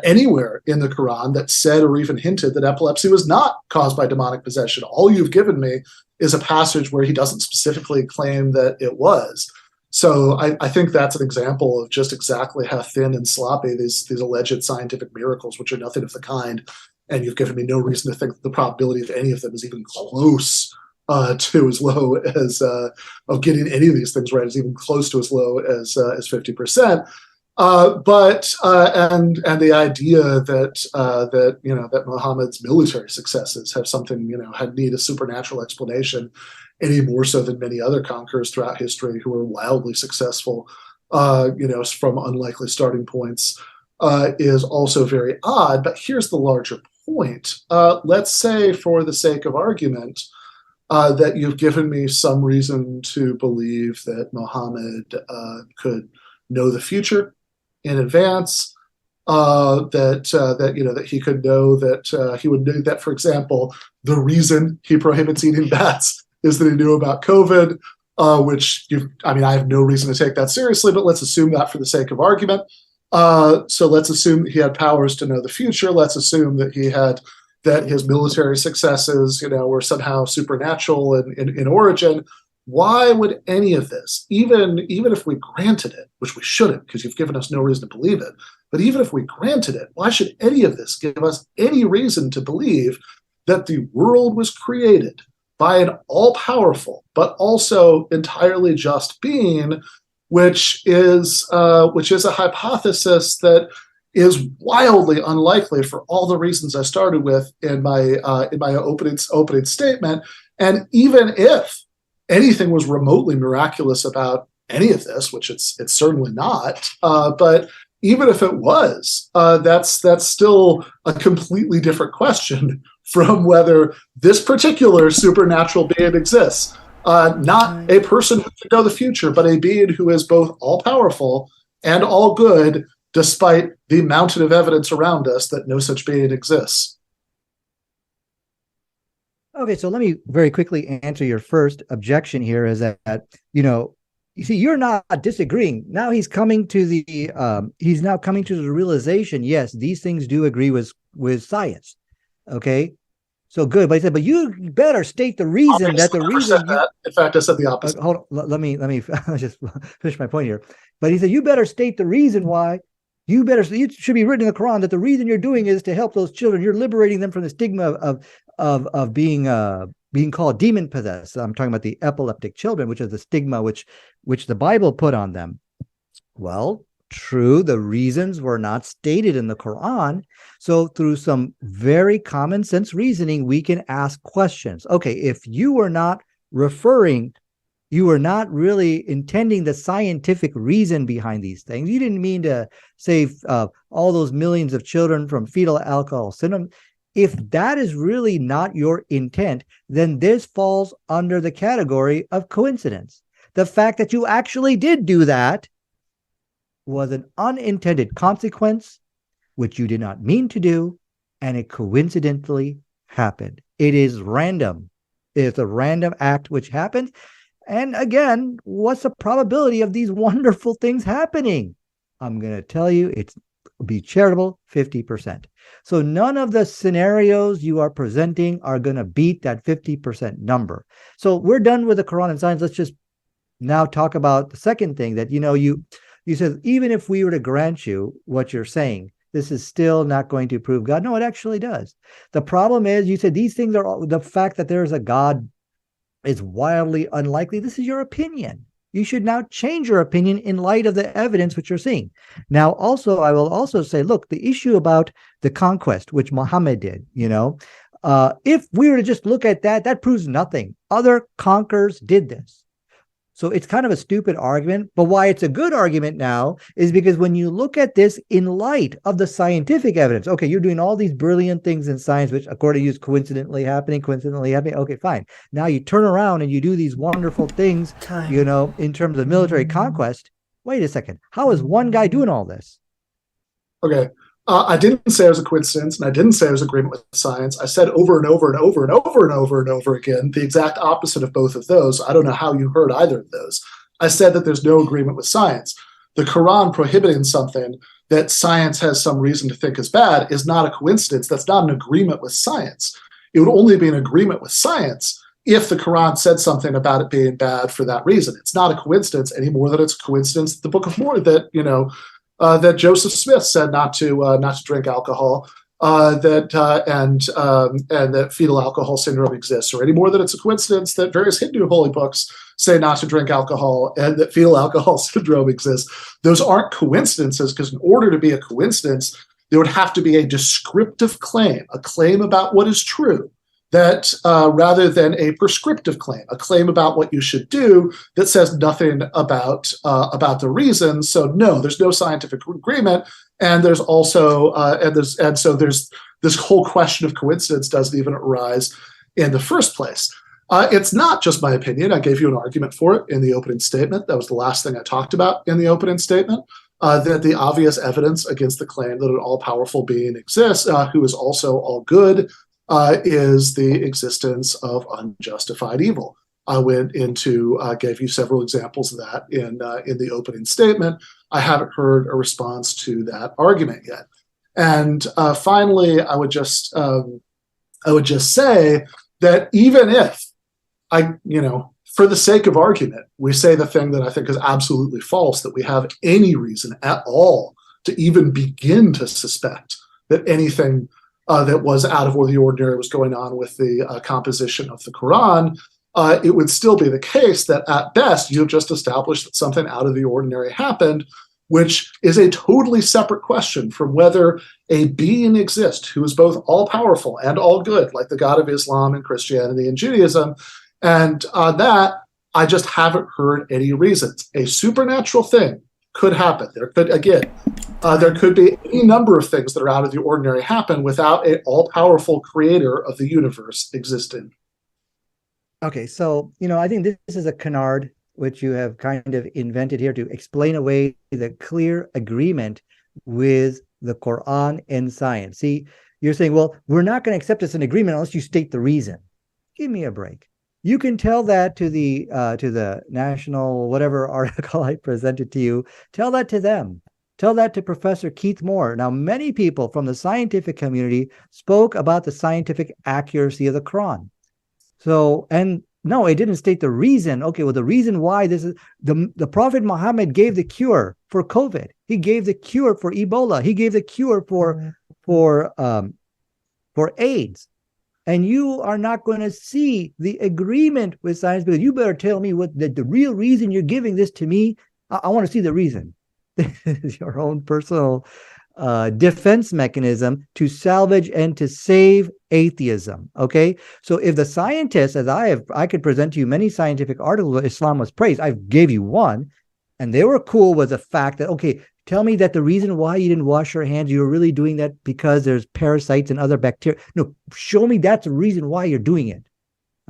anywhere in the Quran that said or even hinted that epilepsy was not caused by demonic possession. All you've given me is a passage where he doesn't specifically claim that it was. So I think that's an example of just exactly how thin and sloppy these alleged scientific miracles, which are nothing of the kind, and you've given me no reason to think that the probability of any of them is even close to as low as of getting any of these things right is even close to as low as 50%. And the idea that Muhammad's military successes have something need a supernatural explanation, any more so than many other conquerors throughout history who were wildly successful, from unlikely starting points, is also very odd. But here's the larger point. Let's say, for the sake of argument, that you've given me some reason to believe that Muhammad could know the future in advance, that he could know that he would know that, for example, the reason he prohibits eating bats is that he knew about COVID, I have no reason to take that seriously, but let's assume that for the sake of argument. So let's assume that he had powers to know the future. Let's assume that that his military successes, were somehow supernatural in origin. Why would any of this, even if we granted it, which we shouldn't because you've given us no reason to believe it, but even if we granted it, why should any of this give us any reason to believe that the world was created by an all-powerful but also entirely just being, which is a hypothesis that is wildly unlikely for all the reasons I started with in my opening statement. And even if anything was remotely miraculous about any of this, which it's certainly not, but even if it was, that's still a completely different question from whether this particular supernatural being exists. Not a person who can know the future, but a being who is both all-powerful and all good, despite the mountain of evidence around us that no such being exists. Okay, so let me very quickly answer your first objection here is that, you see, you're not disagreeing. Now he's coming to the realization, yes, these things do agree with science. Okay, so good. But he said, but you better state the reason Obviously, that the reason you. In fact, I said the opposite. Hold on, let me just finish my point here. But he said, you better state the reason why. It should be written in the Quran that the reason you're doing is to help those children. You're liberating them from the stigma of being called demon possessed. I'm talking about the epileptic children, which is the stigma which the Bible put on them. Well, true, the reasons were not stated in the Quran. So through some very common sense reasoning, we can ask questions. Okay, if you were not really intending the scientific reason behind these things, you didn't mean to save all those millions of children from fetal alcohol syndrome. If that is really not your intent, then this falls under the category of coincidence. The fact that you actually did do that was an unintended consequence, which you did not mean to do, and it coincidentally happened. It is random. It's a random act which happened. And again, what's the probability of these wonderful things happening? I'm going to tell you, it's be charitable, 50%. So none of the scenarios you are presenting are going to beat that 50% number. So we're done with the Quran and science. Let's just now talk about the second thing that, you said, even if we were to grant you what you're saying, this is still not going to prove God. No, it actually does. The problem is, you said these things are, the fact that there is a God is wildly unlikely. This is your opinion. You should now change your opinion in light of the evidence which you're seeing. Now, also, I will also say, look, the issue about the conquest, which Muhammad did, if we were to just look at that, that proves nothing. Other conquerors did this. So it's kind of a stupid argument, but why it's a good argument now is because when you look at this in light of the scientific evidence, okay, you're doing all these brilliant things in science, which according to you is coincidentally happening. Okay, fine. Now you turn around and you do these wonderful things, in terms of military conquest. Wait a second. How is one guy doing all this? Okay. I didn't say it was a coincidence, and I didn't say it was agreement with science. I said over and over and over and over and over and over again the exact opposite of both of those. I don't know how you heard either of those. I said that there's no agreement with science. The Quran prohibiting something that science has some reason to think is bad is not a coincidence. That's not an agreement with science. It would only be an agreement with science if the Quran said something about it being bad for that reason. It's not a coincidence any more than it's a coincidence that the Book of Mormon that Joseph Smith said not to drink alcohol, and that fetal alcohol syndrome exists, or any more than it's a coincidence that various Hindu holy books say not to drink alcohol and that fetal alcohol syndrome exists. Those aren't coincidences, because in order to be a coincidence, there would have to be a descriptive claim, a claim about what is true, that rather than a prescriptive claim, a claim about what you should do that says nothing about the reasons. So no, there's no scientific agreement, and there's also so there's this whole question of coincidence doesn't even arise in the first place. It's not just my opinion. I gave you an argument for it in the opening statement. That was the last thing I talked about in the opening statement. That the obvious evidence against the claim that an all-powerful being exists, who is also all good, is the existence of unjustified evil. I went into, gave you several examples of that in the opening statement. I haven't heard a response to that argument yet. And finally, I would just say that even if for the sake of argument, we say the thing that I think is absolutely false, that we have any reason at all to even begin to suspect that anything that was out of the ordinary was going on with the composition of the Quran, it would still be the case that at best you've just established that something out of the ordinary happened, which is a totally separate question from whether a being exists who is both all-powerful and all-good, like the God of Islam and Christianity and Judaism. And on that, I just haven't heard any reasons. A supernatural thing could happen. There could be any number of things that are out of the ordinary happen without an all-powerful creator of the universe existing. Okay, so, I think this is a canard which you have kind of invented here to explain away the clear agreement with the Quran and science. See, you're saying, well, we're not going to accept this an agreement unless you state the reason. Give me a break. You can tell that to the national whatever article I presented to you. Tell that to them. Tell that to Professor Keith Moore. Now, many people from the scientific community spoke about the scientific accuracy of the Quran. So, and no, it didn't state the reason. Okay, well, the reason why this is the Prophet Muhammad gave the cure for COVID. He gave the cure for Ebola. He gave the cure for AIDS. And you are not going to see the agreement with science, because you better tell me what the real reason you're giving this to me. I want to see the reason. This is your own personal defense mechanism to salvage and to save atheism. Okay, so if the scientists, as I could present to you many scientific articles where Islam was praised. I gave you one, and they were cool with the fact that, okay, tell me that the reason why you didn't wash your hands, you were really doing that because there's parasites and other bacteria. No, show me that's the reason why you're doing it.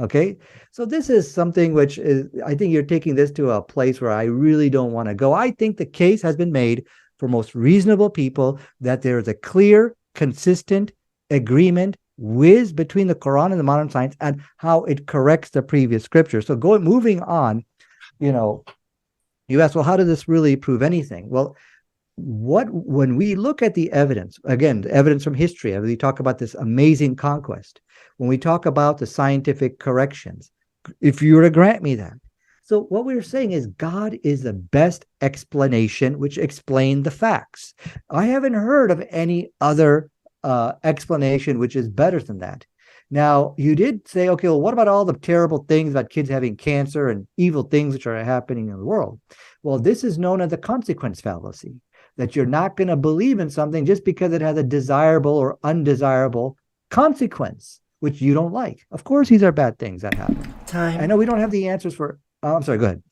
Okay, so this is something which is, I think you're taking this to a place where I really don't want to go. I think the case has been made for most reasonable people that there is a clear, consistent agreement between the Quran and the modern science and how it corrects the previous scripture. So moving on, you ask, well, how does this really prove anything? Well, when we look at the evidence, again, the evidence from history, we talk about this amazing conquest, when we talk about the scientific corrections, if you were to grant me that. So what we're saying is God is the best explanation which explained the facts. I haven't heard of any other explanation which is better than that. Now, you did say, okay, well, what about all the terrible things about kids having cancer and evil things which are happening in the world? Well, this is known as the consequence fallacy, that you're not going to believe in something just because it has a desirable or undesirable consequence, which you don't like. Of course, these are bad things that happen. I know we don't have the answers for... Oh, I'm sorry, go ahead.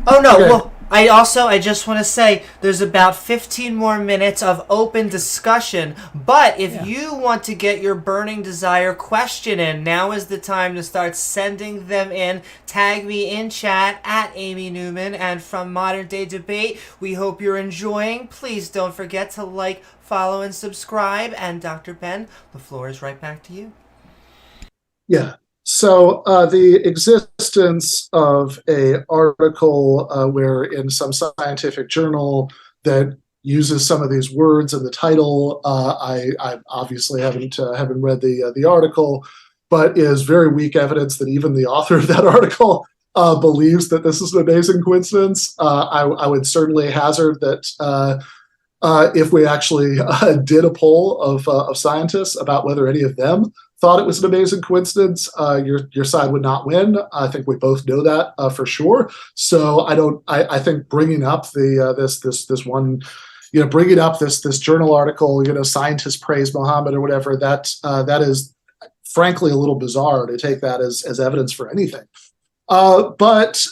Oh, no, okay. Well, I just want to say there's about 15 more minutes of open discussion, but if you want to get your burning desire question in, now is the time to start sending them in. Tag me in chat at Amy Newman, and from Modern Day Debate, we hope you're enjoying. Please don't forget to like, follow, and subscribe, and Dr. Ben, the floor is right back to you. Yeah. So the existence of a article where in some scientific journal that uses some of these words in the title, I obviously haven't read the article, but is very weak evidence that even the author of that article believes that this is an amazing coincidence. I would certainly hazard that if we actually did a poll of scientists about whether any of them thought it was an amazing coincidence, your side would not win. I think we both know that for sure. So I think bringing up this one, bringing up this journal article, scientists praise Muhammad or whatever, that is frankly a little bizarre to take that as evidence for anything. But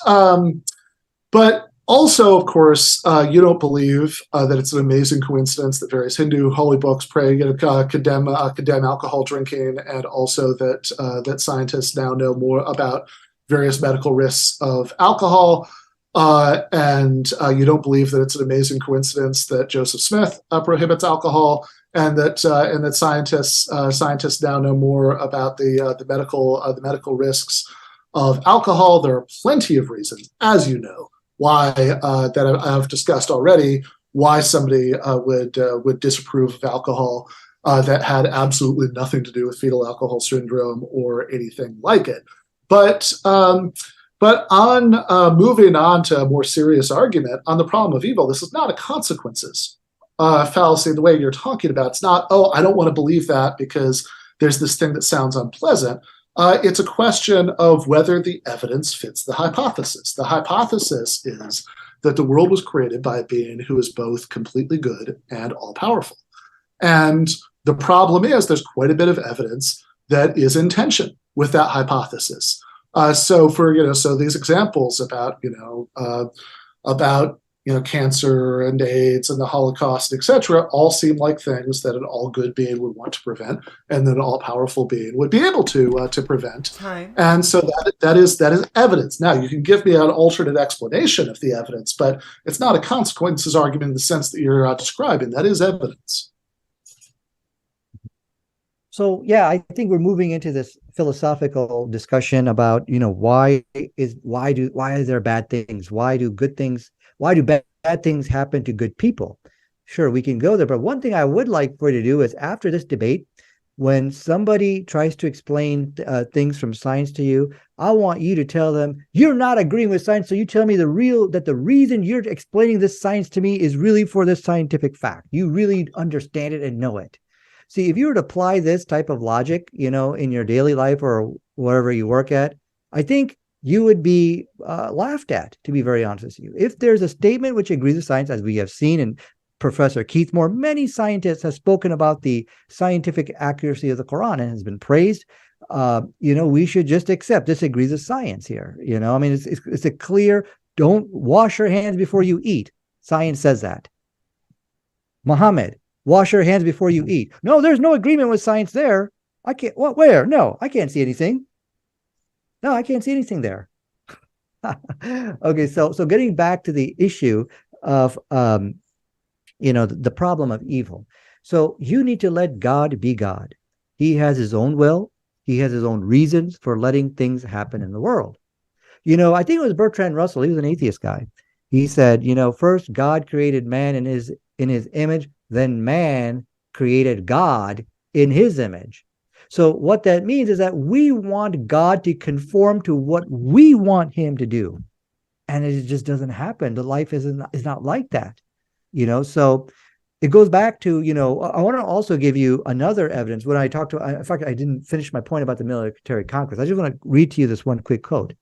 also, of course, you don't believe that it's an amazing coincidence that various Hindu holy books condemn alcohol drinking, and also that scientists now know more about various medical risks of alcohol. And you don't believe that it's an amazing coincidence that Joseph Smith prohibits alcohol, and that scientists now know more about the medical risks of alcohol. There are plenty of reasons, as you know, why that I've discussed already, why somebody would disapprove of alcohol that had absolutely nothing to do with fetal alcohol syndrome or anything like it. But on moving on to a more serious argument on the problem of evil, this is not a consequences fallacy the way you're talking about. It's not, oh, I don't want to believe that because there's this thing that sounds unpleasant. It's a question of whether the evidence fits the hypothesis. The hypothesis is that the world was created by a being who is both completely good and all-powerful. And the problem is there's quite a bit of evidence that is in tension with that hypothesis. So these examples about cancer and AIDS and the Holocaust, etc., all seem like things that an all-good being would want to prevent, and that an all-powerful being would be able to prevent. Time. And so that is evidence. Now, you can give me an alternate explanation of the evidence, but it's not a consequences argument in the sense that you're describing. That is evidence. So yeah, I think we're moving into this philosophical discussion about, why are there bad things? Why do bad things happen to good people? Sure, we can go there, but one thing I would like for you to do is, after this debate, when somebody tries to explain things from science to you, I want you to tell them you're not agreeing with science, so you tell me the reason you're explaining this science to me is really for this scientific fact. You really understand it and know it. See, if you were to apply this type of logic, in your daily life or wherever you work at, I think you would be laughed at, to be very honest with you. If there's a statement which agrees with science, as we have seen in Professor Keith Moore, many scientists have spoken about the scientific accuracy of the Quran and has been praised. We should just accept this agrees with science here. It's a clear, don't wash your hands before you eat. Science says that. Muhammad, wash your hands before you eat. No, there's no agreement with science there. I can't. What? Where? No, I can't see anything. No, I can't see anything there. Okay, so getting back to the issue of the problem of evil. So you need to let God be God. He has his own will. He has his own reasons for letting things happen in the world. I think it was Bertrand Russell. He was an atheist guy. He said, first God created man in his image. Then man created God in his image. So what that means is that we want God to conform to what we want him to do. And it just doesn't happen. The life is not like that. So it goes back to, I want to also give you another evidence. When I talked to, in fact, I didn't finish my point about the military conquest. I just want to read to you this one quick quote.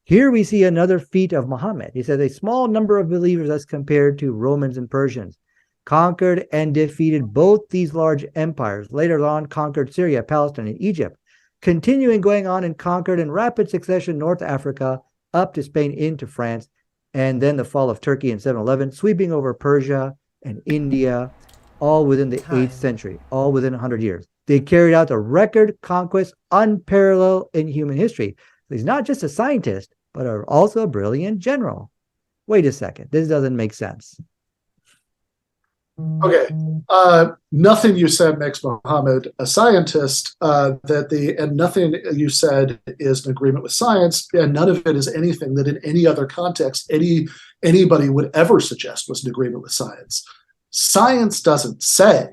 Here we see another feat of Muhammad. He says, a small number of believers as compared to Romans and Persians conquered and defeated both these large empires. Later on, conquered Syria, Palestine, and Egypt, continuing going on and conquered in rapid succession North Africa, up to Spain, into France, and then the fall of Turkey in 711, sweeping over Persia and India, all within the 8th century, all within 100 years. They carried out a record conquest unparalleled in human history. He's not just a scientist, but also a brilliant general. Wait a second, this doesn't make sense. Okay, nothing you said makes Muhammad a scientist. And nothing you said is in agreement with science, and none of it is anything that, in any other context, anybody would ever suggest was in agreement with science. Science doesn't say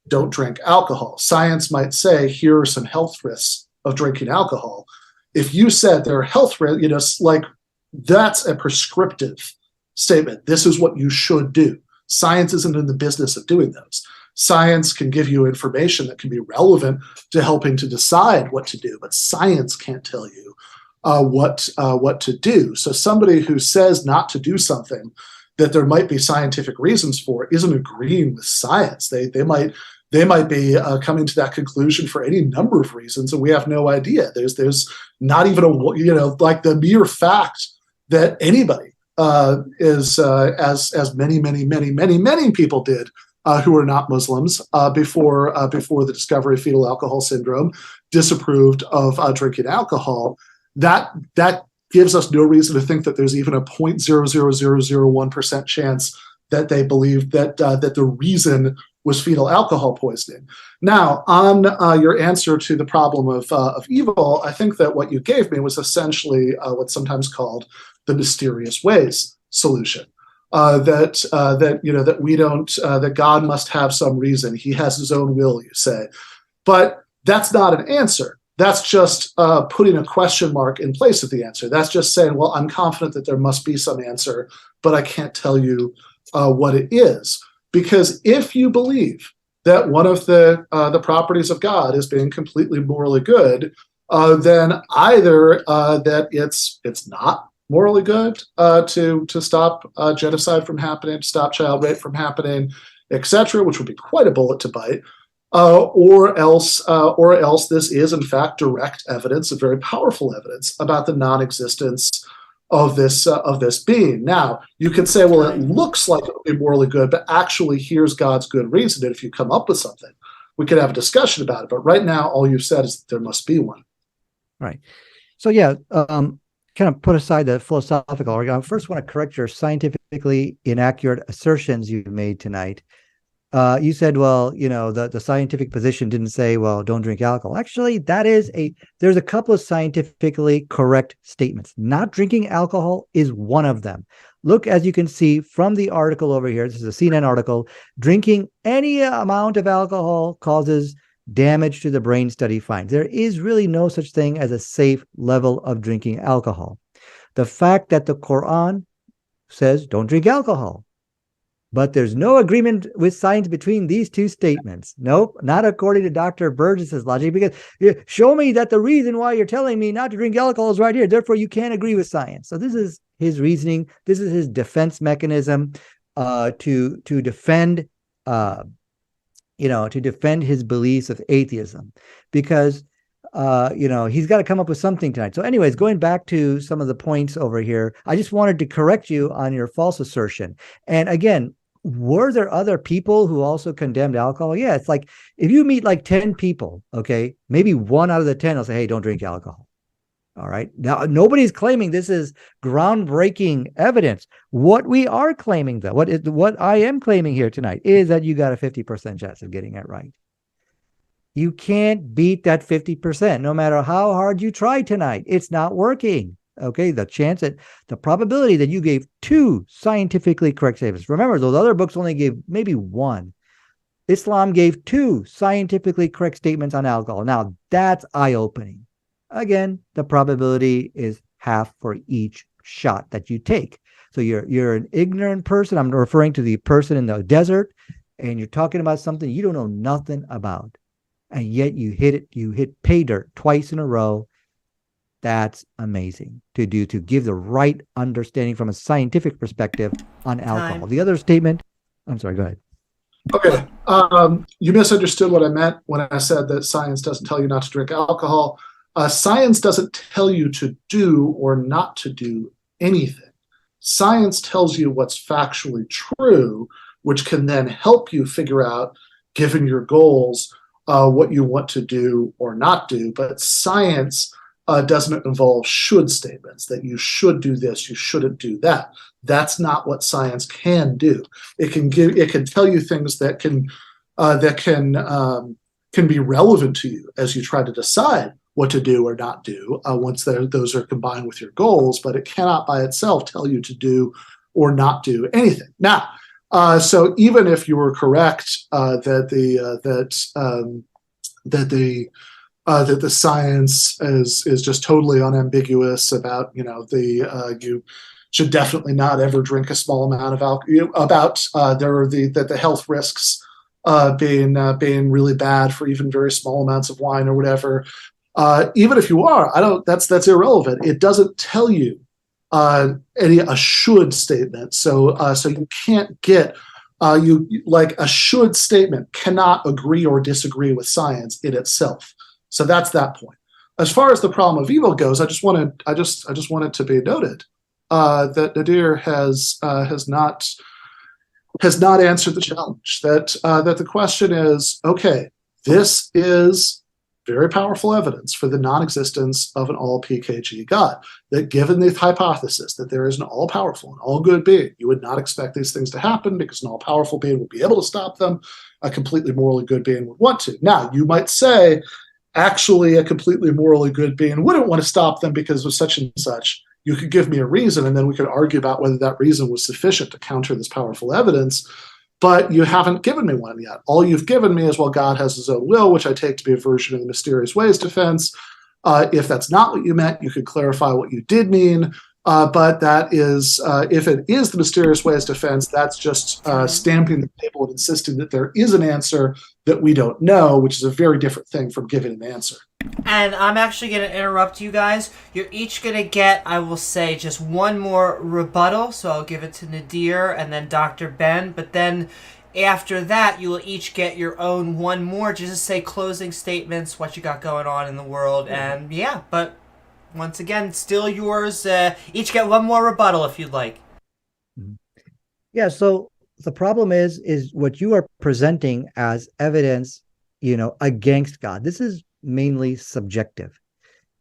don't drink alcohol. Science might say here are some health risks of drinking alcohol. If you said there are health risks, that's a prescriptive statement. This is what you should do. Science isn't in the business of doing those. Science can give you information that can be relevant to helping to decide what to do, but science can't tell you what to do. So somebody who says not to do something that there might be scientific reasons for isn't agreeing with science. They might be coming to that conclusion for any number of reasons, and we have no idea. There's not even the mere fact that anybody as many people did who are not Muslims before the discovery of fetal alcohol syndrome disapproved of drinking alcohol. That gives us no reason to think that there's even a 0.00001% chance that they believe that the reason was fetal alcohol poisoning. Now, on your answer to the problem of evil, I think that what you gave me was essentially what's sometimes called the mysterious ways solution. That we don't, that God must have some reason. He has his own will, you say. But that's not an answer. That's just putting a question mark in place of the answer. That's just saying, well, I'm confident that there must be some answer, but I can't tell you what it is. Because if you believe that one of the properties of God is being completely morally good, then either that it's not morally good to stop genocide from happening, to stop child rape from happening, etc., which would be quite a bullet to bite, or else this is in fact direct evidence, and very powerful evidence about the non-existence of this being. Now, you could say, well, it looks like it would be morally good, but actually here's God's good reason. And if you come up with something, we could have a discussion about it. But right now, all you've said is that there must be one. Right. So yeah, kind of put aside the philosophical argument. I first want to correct your scientifically inaccurate assertions you made tonight. You said, well, the scientific position didn't say, well, don't drink alcohol. Actually, there's a couple of scientifically correct statements. Not drinking alcohol is one of them. Look, as you can see from the article over here, this is a CNN article, drinking any amount of alcohol causes damage to the brain, study finds. There is really no such thing as a safe level of drinking alcohol. The fact that the Quran says don't drink alcohol, but there's no agreement with science between these two statements. Nope, not according to Dr. Burgess's logic, because show me that the reason why you're telling me not to drink alcohol is right here. Therefore, you can't agree with science. So this is his reasoning. This is his defense mechanism to defend to defend his beliefs of atheism, because he's got to come up with something tonight. So anyways, going back to some of the points over here, I just wanted to correct you on your false assertion. And again, were there other people who also condemned alcohol? Yeah, it's like if you meet like 10 people, okay, maybe 1 out of the 10 will say, hey, don't drink alcohol. All right. Now, nobody's claiming this is groundbreaking evidence. What we are claiming, though, what I am claiming here tonight is that you got a 50% chance of getting it right. You can't beat that 50%, no matter how hard you try tonight. It's not working. Okay, the probability that you gave 2 scientifically correct statements. Remember, those other books only gave maybe 1. Islam gave 2 scientifically correct statements on alcohol. Now, that's eye-opening. Again, the probability is half for each shot that you take. So you're an ignorant person. I'm referring to the person in the desert, and you're talking about something you don't know nothing about. And yet you hit pay dirt twice in a row. That's amazing to give the right understanding from a scientific perspective on alcohol. The other statement, I'm sorry, go ahead. Okay. You misunderstood what I meant when I said that science doesn't tell you not to drink alcohol. Science doesn't tell you to do or not to do anything. Science tells you what's factually true, which can then help you figure out, given your goals, what you want to do or not do. But science doesn't involve should statements, that you should do this, you shouldn't do that. That's not what science can do. It can tell you things that can be relevant to you as you try to decide what to do or not do once those are combined with your goals, but it cannot by itself tell you to do or not do anything. Now, so even if you were correct that the science is just totally unambiguous about you should definitely not ever drink a small amount of alcohol, about the health risks being really bad for even very small amounts of wine or whatever. Even if you are, that's irrelevant. It doesn't tell you a should statement. So you can't get like a should statement cannot agree or disagree with science in itself. So that's that point. As far as the problem of evil goes, I just wanted to be noted that Nadir has not answered the challenge. That the question is, okay, this is very powerful evidence for the non-existence of an all-PKG God. That given the hypothesis that there is an all-powerful and all-good being, you would not expect these things to happen because an all-powerful being would be able to stop them. A completely morally good being would want to. Now, you might say, actually, a completely morally good being wouldn't want to stop them because of such and such. You could give me a reason, and then we could argue about whether that reason was sufficient to counter this powerful evidence. But you haven't given me one yet. All you've given me is, well, God has his own will, which I take to be a version of the mysterious ways defense. If that's not what you meant, you could clarify what you did mean. But that is, if it is the mysterious ways defense, that's just stamping the table and insisting that there is an answer that we don't know, which is a very different thing from giving an answer. And I'm actually going to interrupt you guys. You're each going to get, I will say, just one more rebuttal. So I'll give it to Nadir and then Dr. Ben. But then after that, you will each get your own one more, just to say closing statements, what you got going on in the world. And yeah, but once again, still yours. Each get one more rebuttal if you'd like. Yeah, so the problem is what you are presenting as evidence, against God. This is mainly subjective.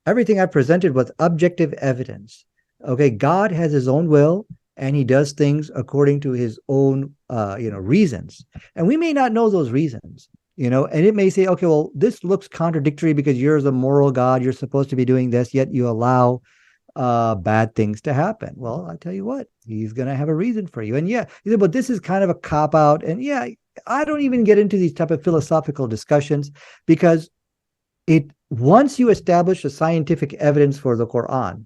Everything I presented was objective evidence. Okay, God has his own will, and he does things according to his own, reasons. And we may not know those reasons, and it may say, okay, well, this looks contradictory because you're the moral God. You're supposed to be doing this, yet you allow bad things to happen. Well, I tell you what, he's going to have a reason for you. And yeah, but this is kind of a cop out. And yeah, I don't even get into these type of philosophical discussions because once you establish a scientific evidence for the Quran,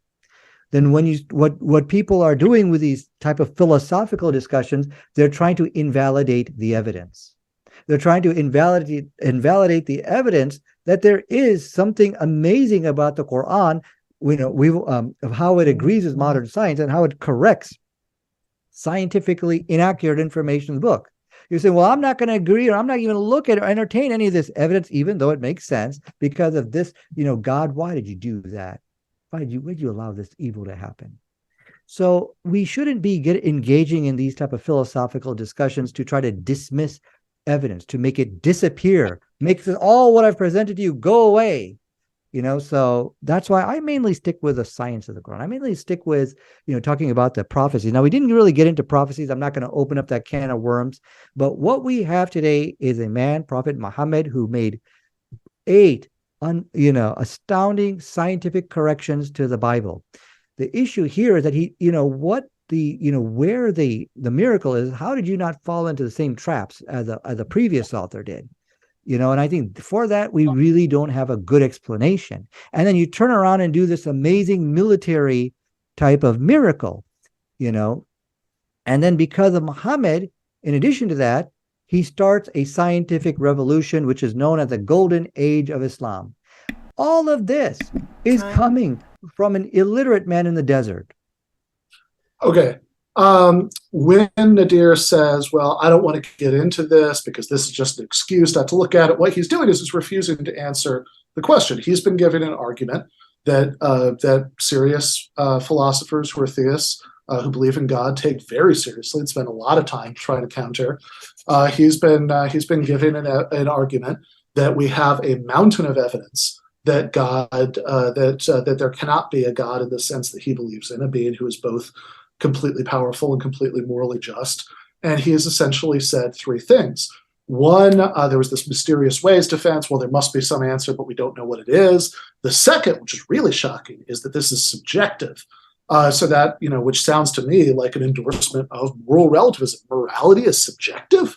then what people are doing with these type of philosophical discussions, they're trying to invalidate the evidence. They're trying to invalidate the evidence that there is something amazing about the Quran, of how it agrees with modern science and how it corrects scientifically inaccurate information in the book. You say, well, I'm not going to agree, or I'm not even going to look at or entertain any of this evidence, even though it makes sense because of this, God, why did you do that? Why did you allow this evil to happen? So we shouldn't be engaging in these type of philosophical discussions to try to dismiss evidence, to make it disappear, make all what I've presented to you go away. So that's why I mainly stick with the science of the Quran. I mainly stick with, talking about the prophecies. Now, we didn't really get into prophecies. I'm not going to open up that can of worms. But what we have today is a man, Prophet Muhammad, who made 8 astounding scientific corrections to the Bible. The issue here is that where the miracle is, how did you not fall into the same traps as the previous author did? And I think for that, we really don't have a good explanation. And then you turn around and do this amazing military type of miracle, and then because of Muhammad, in addition to that, he starts a scientific revolution, which is known as the Golden Age of Islam. All of this is coming from an illiterate man in the desert. Okay. When Nadir says, well, I don't want to get into this because this is just an excuse not to look at it, what he's doing is he's refusing to answer the question. He's been giving an argument that serious philosophers who are theists, who believe in God, take very seriously and spend a lot of time trying to counter. He's been giving an argument that we have a mountain of evidence that God, that there cannot be a God in the sense that he believes in, a being who is both completely powerful and completely morally just. And he has essentially said 3 things. One, there was this mysterious ways defense. Well, there must be some answer, but we don't know what it is. The second, which is really shocking, is that this is subjective. So that, which sounds to me like an endorsement of moral relativism. Morality is subjective.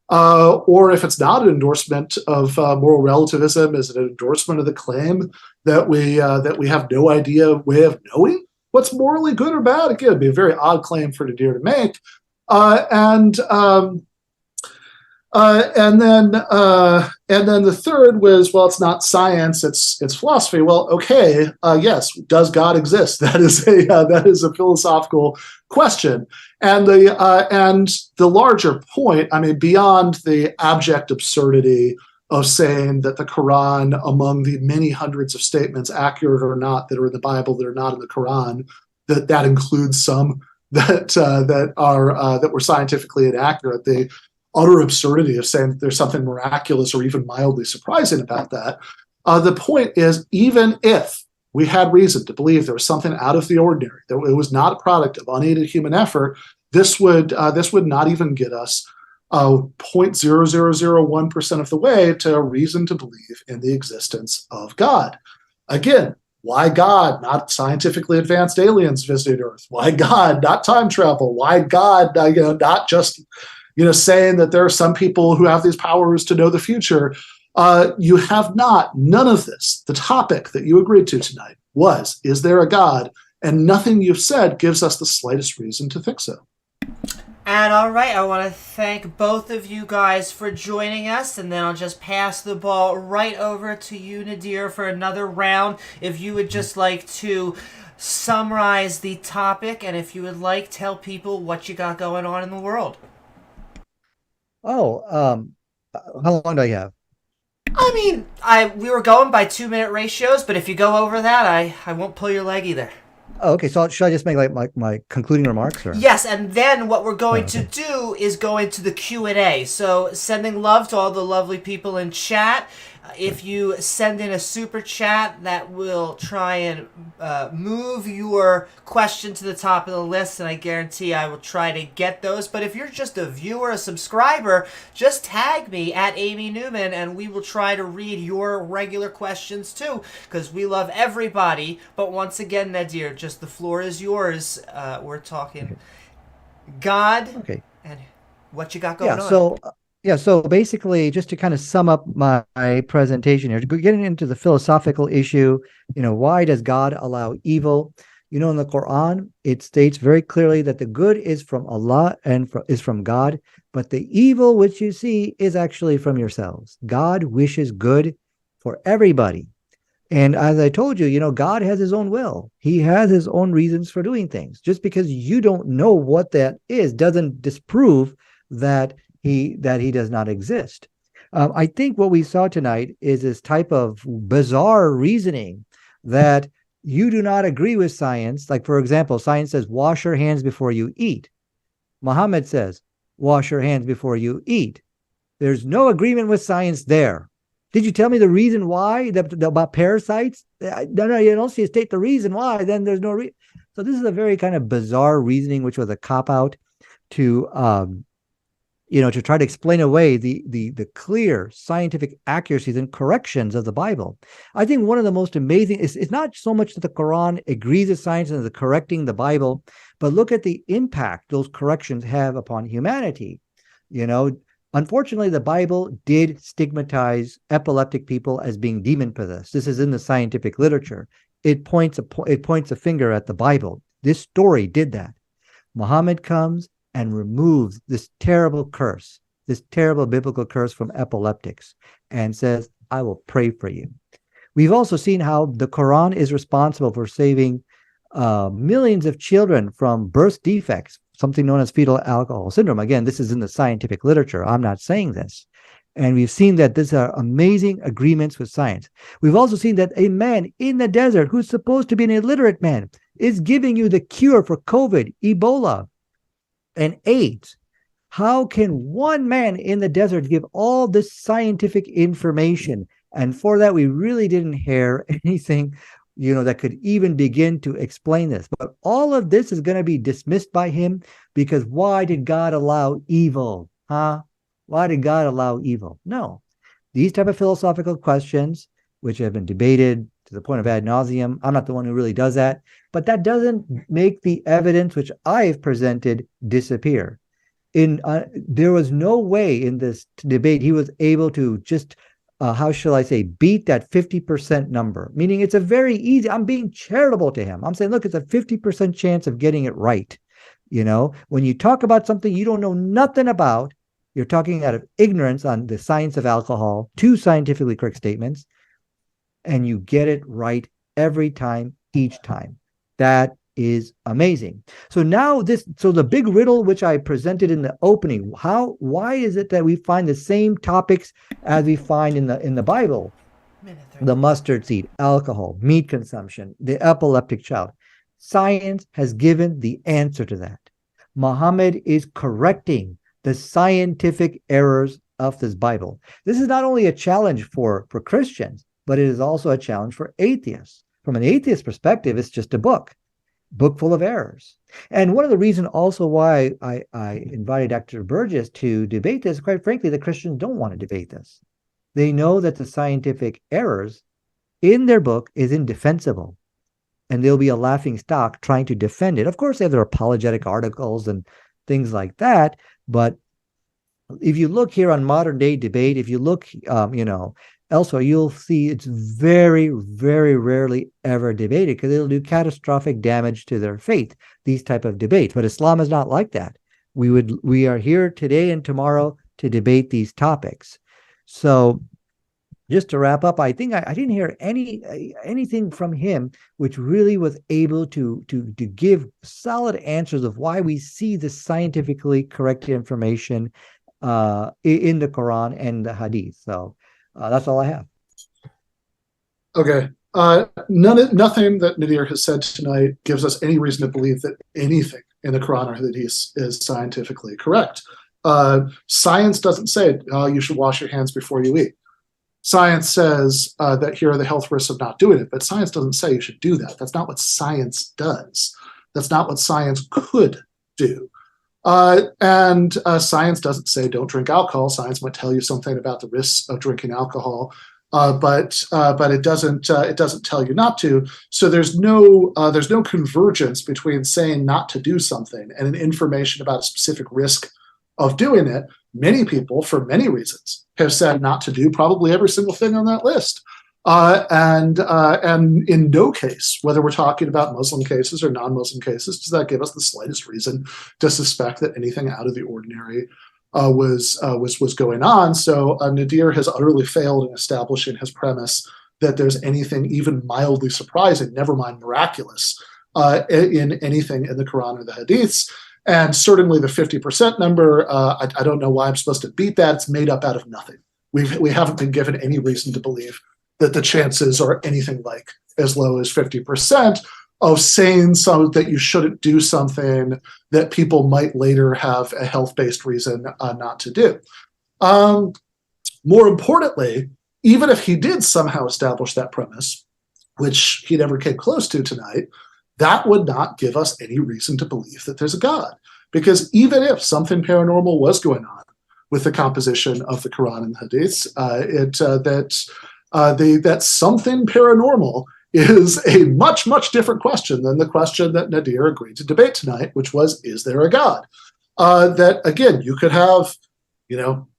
Or if it's not an endorsement of moral relativism, is it an endorsement of the claim that we have no way of knowing what's morally good or bad? Again, it'd be a very odd claim for Nadir to make. And then the third was, well, it's not science, it's philosophy. Well, okay, yes, does God exist? That is a philosophical question. And the larger point, beyond the abject absurdity of saying that the Quran, among the many hundreds of statements, accurate or not, that are in the Bible that are not in the Quran, that includes some that were scientifically inaccurate. The utter absurdity of saying that there's something miraculous or even mildly surprising about that. The point is, even if we had reason to believe there was something out of the ordinary, that it was not a product of unaided human effort, this would not even get us 0.0001% of the way to reason to believe in the existence of God. Again, why God? Not scientifically advanced aliens visiting Earth. Why God? Not time travel. Why God? Not just saying that there are some people who have these powers to know the future. You have none of this. The topic that you agreed to tonight was, is there a God? and nothing you've said gives us the slightest reason to think so. And all right, I want to thank both of you guys for joining us, and then I'll just pass the ball right over to you, Nadir, for another round. If you would just like to summarize the topic, and if you would like, tell people what you got going on in the world. Oh, how long do I have? I mean, we were going by 2-minute ratios, but if you go over that, I won't pull your leg either. Oh, okay, so should I just make like my concluding remarks? Or? Yes, and then what we're going to do is go into the Q&A. So sending love to all the lovely people in chat. If you send in a super chat, that will try and move your question to the top of the list, and I guarantee I will try to get those. But if you're just a viewer, a subscriber, just tag me at Amy Newman, and we will try to read your regular questions too, because we love everybody. But once again, Nadir, just the floor is yours. We're talking God and what you got going on. So basically, just to kind of sum up my presentation here, getting into the philosophical issue, why does God allow evil? In the Quran, it states very clearly that the good is from Allah and is from God, but the evil which you see is actually from yourselves. God wishes good for everybody. And as I told you, God has his own will. He has his own reasons for doing things. Just because you don't know what that is doesn't disprove that he does not exist. I think what we saw tonight is this type of bizarre reasoning that you do not agree with science. Like, for example, science says, wash your hands before you eat. Muhammad says, wash your hands before you eat. There's no agreement with science there. Did you tell me the reason why about parasites? No, you don't state the reason why. Then there's no reason. So this is a very kind of bizarre reasoning, which was a cop-out to to try to explain away the clear scientific accuracies and corrections of the Bible. I think one of the most amazing is not so much that the Quran agrees with science and is correcting the Bible, but look at the impact those corrections have upon humanity. Unfortunately, the Bible did stigmatize epileptic people as being demon-possessed. This is in the scientific literature. It points a finger at the Bible. This story did that. Muhammad comes and removes this terrible curse, this terrible biblical curse from epileptics, and says, I will pray for you. We've also seen how the Quran is responsible for saving millions of children from birth defects, something known as fetal alcohol syndrome. Again, this is in the scientific literature. I'm not saying this. And we've seen that these are amazing agreements with science. We've also seen that a man in the desert who's supposed to be an illiterate man is giving you the cure for COVID, Ebola, and AIDS. How can one man in the desert give all this scientific information? And for that, we really didn't hear anything, that could even begin to explain this. But all of this is going to be dismissed by him because why did God allow evil? Why did God allow evil? No. These type of philosophical questions, which have been debated to the point of ad nauseum, I'm not the one who really does that, but that doesn't make the evidence which I've presented disappear. There was no way in this debate he was able to just, beat that 50% number, meaning it's a very easy, I'm being charitable to him. I'm saying, look, it's a 50% chance of getting it right. When you talk about something you don't know nothing about, you're talking out of ignorance on the science of alcohol, 2 scientifically correct statements, and you get it right every time, each time. That is amazing. So now the big riddle which I presented in the opening, why is it that we find the same topics as we find in the Bible? The mustard seed, alcohol, meat consumption, the epileptic child. Science has given the answer to that. Muhammad is correcting the scientific errors of this Bible. This is not only a challenge for Christians, but it is also a challenge for atheists. From an atheist perspective, it's just a book full of errors. And one of the reasons also why I invited Dr. Burgis to debate this, quite frankly, the Christians don't want to debate this. They know that the scientific errors in their book is indefensible, and they'll be a laughing stock trying to defend it. Of course, they have their apologetic articles and things like that, but if you look here on modern day debate, if you look, elsewhere, you'll see it's very, very rarely ever debated because it'll do catastrophic damage to their faith, these type of debates. But Islam is not like that. We are here today and tomorrow to debate these topics. So just to wrap up, I think I didn't hear anything from him which really was able to give solid answers of why we see the scientifically correct information in the Quran and the Hadith. So that's all I have. Okay. Nothing that Nadir has said tonight gives us any reason to believe that anything in the Quran or Hadith is scientifically correct. Science doesn't say you should wash your hands before you eat. Science says that here are the health risks of not doing it, but science doesn't say you should do that. That's not what science does. That's not what science could do. And science doesn't say don't drink alcohol. Science might tell you something about the risks of drinking alcohol, but it doesn't tell you not to. So there's no convergence between saying not to do something and an information about a specific risk of doing it. Many people, for many reasons, have said not to do probably every single thing on that list. And in no case, whether we're talking about Muslim cases or non-Muslim cases, does that give us the slightest reason to suspect that anything out of the ordinary was going on. So Nadir has utterly failed in establishing his premise that there's anything even mildly surprising, never mind miraculous, in anything in the Quran or the Hadiths. And certainly the 50% number, I don't know why I'm supposed to beat that. It's made up out of nothing. We haven't been given any reason to believe that the chances are anything like as low as 50% of saying so that you shouldn't do something that people might later have a health-based reason not to do. More importantly, even if he did somehow establish that premise, which he never came close to tonight, that would not give us any reason to believe that there's a God. Because even if something paranormal was going on with the composition of the Quran and the Hadiths, that something paranormal is a much, much different question than the question that Nadir agreed to debate tonight, which was, is there a God? That, again, you could have,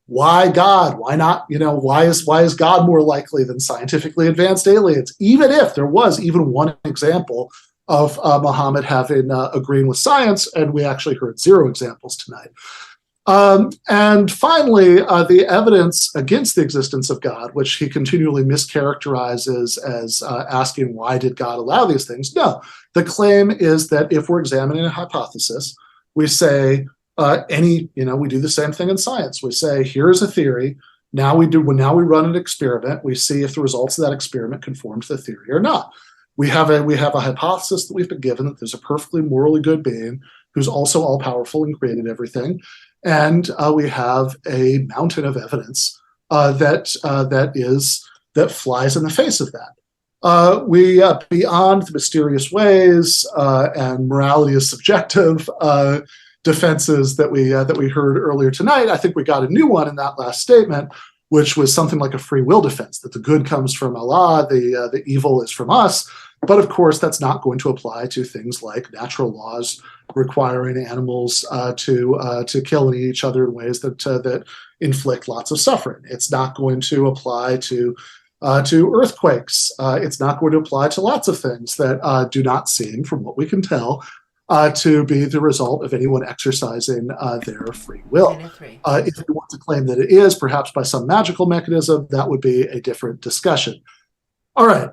why God? Why not? Why is God more likely than scientifically advanced aliens? Even if there was even one example of Muhammad having agreeing with science, and we actually heard 0 examples tonight. And finally, the evidence against the existence of God, which he continually mischaracterizes as asking, why did God allow these things? No, the claim is that if we're examining a hypothesis, we say we do the same thing in science. We say, here's a theory. Now we run an experiment. We see if the results of that experiment conform to the theory or not. We have a hypothesis that we've been given that there's a perfectly morally good being who's also all powerful and created everything. And we have a mountain of evidence that flies in the face of that. We beyond the mysterious ways and morality is subjective defenses that we heard earlier tonight. I think we got a new one in that last statement, which was something like a free will defense, that the good comes from Allah, the evil is from us. But of course, that's not going to apply to things like natural laws requiring animals to kill and eat each other in ways that inflict lots of suffering. It's not going to apply to earthquakes. It's not going to apply to lots of things that do not seem, from what we can tell, to be the result of anyone exercising their free will. If you want to claim that it is, perhaps by some magical mechanism, that would be a different discussion. All right.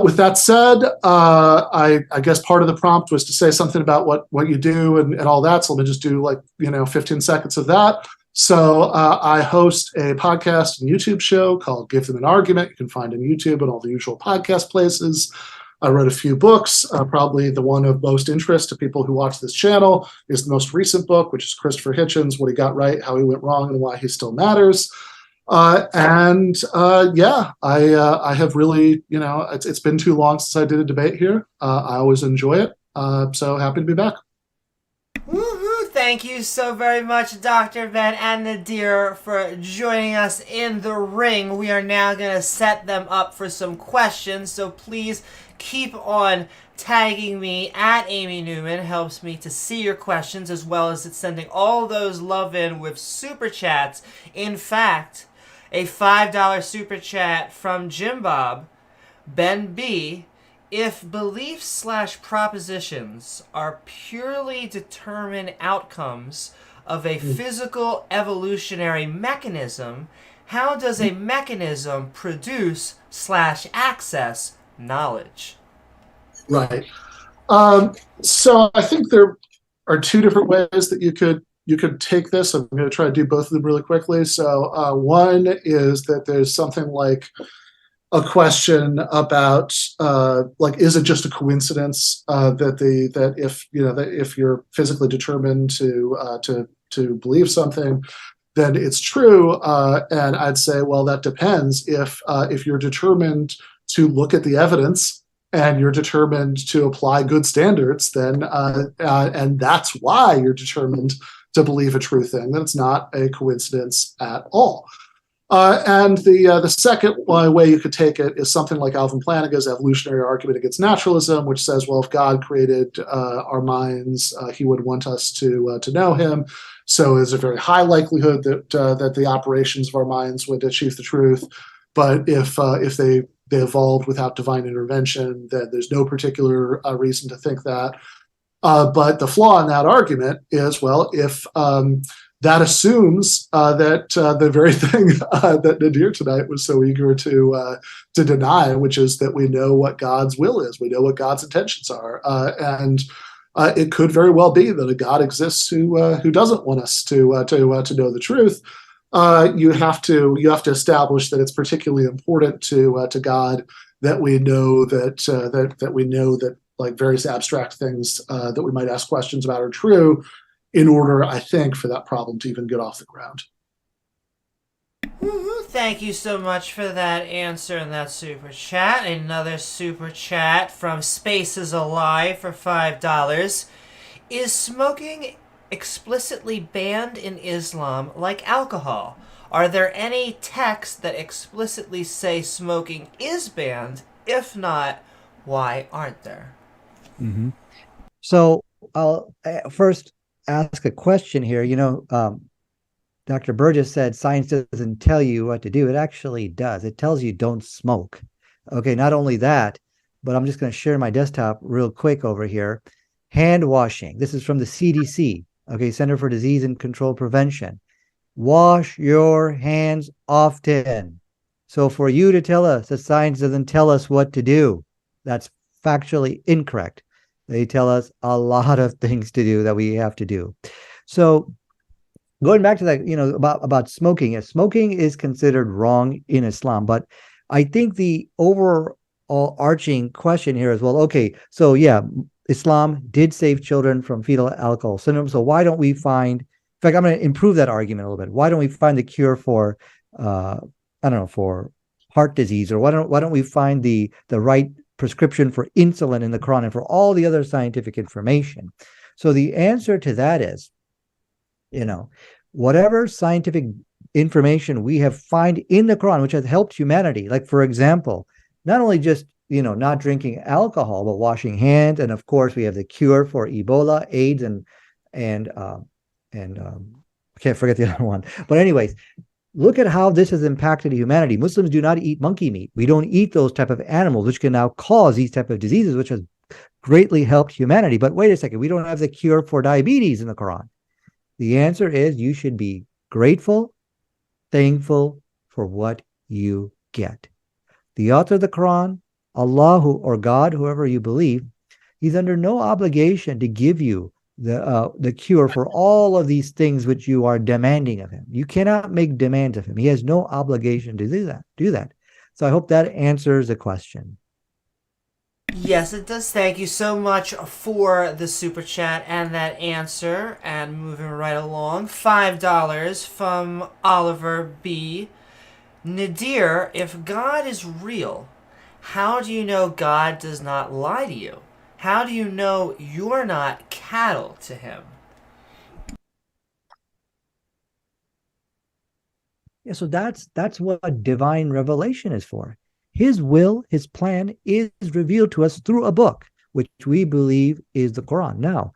With that said, I guess part of the prompt was to say something about what you do and all that. So let me just do 15 seconds of that. So I host a podcast and YouTube show called Give Them an Argument. You can find on YouTube and all the usual podcast places. I wrote a few books. Probably the one of most interest to people who watch this channel is the most recent book, which is Christopher Hitchens, What He Got Right, How He Went Wrong, and Why He Still Matters. I have really, it's been too long since I did a debate here. I always enjoy it. So happy to be back. Woohoo! Thank you so very much, Dr. Ben and Nadir, for joining us in the ring. We are now going to set them up for some questions, so please keep on tagging me at Amy Newman. It helps me to see your questions, as well as it's sending all those love in with super chats. In fact, A $5 super chat from Jim Bob. Ben B. If beliefs / propositions are purely determined outcomes of a physical evolutionary mechanism, how does a mechanism produce / access knowledge? Right. So I think there are two different ways that you could take this. I'm going to try to do both of them really quickly. So one is that there's something like a question about like, is it just a coincidence that if you're physically determined to believe something, then it's true? And I'd say, well, that depends. If you're determined to look at the evidence and you're determined to apply good standards, then and that's why you're determined to believe a true thing, then it's not a coincidence at all. And the second way you could take it is something like Alvin Plantinga's evolutionary argument against naturalism, which says, well, if God created our minds, he would want us to know him. So there's a very high likelihood that the operations of our minds would achieve the truth. But if they evolved without divine intervention, then there's no particular reason to think that. But the flaw in that argument is, well, if that assumes that the very thing that Nadir tonight was so eager to deny, which is that we know what God's will is, we know what God's intentions are, and it could very well be that a God exists who doesn't want us to know the truth. You have to establish that it's particularly important to God that we know that like various abstract things that we might ask questions about are true, in order, I think, for that problem to even get off the ground. Woo-hoo. Thank you so much for that answer and that super chat. Another super chat from Space is Alive for $5. Is smoking explicitly banned in Islam like alcohol? Are there any texts that explicitly say smoking is banned? If not, why aren't there? Mm-hmm. So I'll first ask a question here. Dr. Burgis said science doesn't tell you what to do. It actually does. It tells you don't smoke. Okay, not only that, but I'm just going to share my desktop real quick over here. Hand washing. This is from the CDC, okay, Center for Disease and Control Prevention. Wash your hands often. So for you to tell us that science doesn't tell us what to do, that's factually incorrect. They tell us a lot of things to do that we have to do. So going back to that, about smoking. Yes, smoking is considered wrong in Islam, but I think the overarching question here is, well, okay, so yeah, Islam did save children from fetal alcohol syndrome. So why don't we find, in fact, I'm going to improve that argument a little bit. Why don't we find the cure for, for heart disease, or why don't we find the right prescription for insulin in the Quran and for all the other scientific information? So the answer to that is, whatever scientific information we have find in the Quran, which has helped humanity, like, for example, not only just, not drinking alcohol, but washing hands. And of course, we have the cure for Ebola, AIDS, and I can't forget the other one. But anyways, look at how this has impacted humanity. Muslims do not eat monkey meat. We don't eat those type of animals, which can now cause these type of diseases, which has greatly helped humanity. But wait a second, we don't have the cure for diabetes in the Quran. The answer is you should be grateful, thankful for what you get. The author of the Quran, Allah or God, whoever you believe, he's under no obligation to give you the cure for all of these things which you are demanding of him. You cannot make demands of him. He has no obligation to do that. So I hope that answers the question. Yes, it does. Thank you so much for the super chat and that answer. And moving right along, $5 from Oliver B. Nadir, if God is real, how do you know God does not lie to you? How do you know you're not cattle to him? Yeah, so that's what divine revelation is for. His will, his plan is revealed to us through a book, which we believe is the Quran. Now,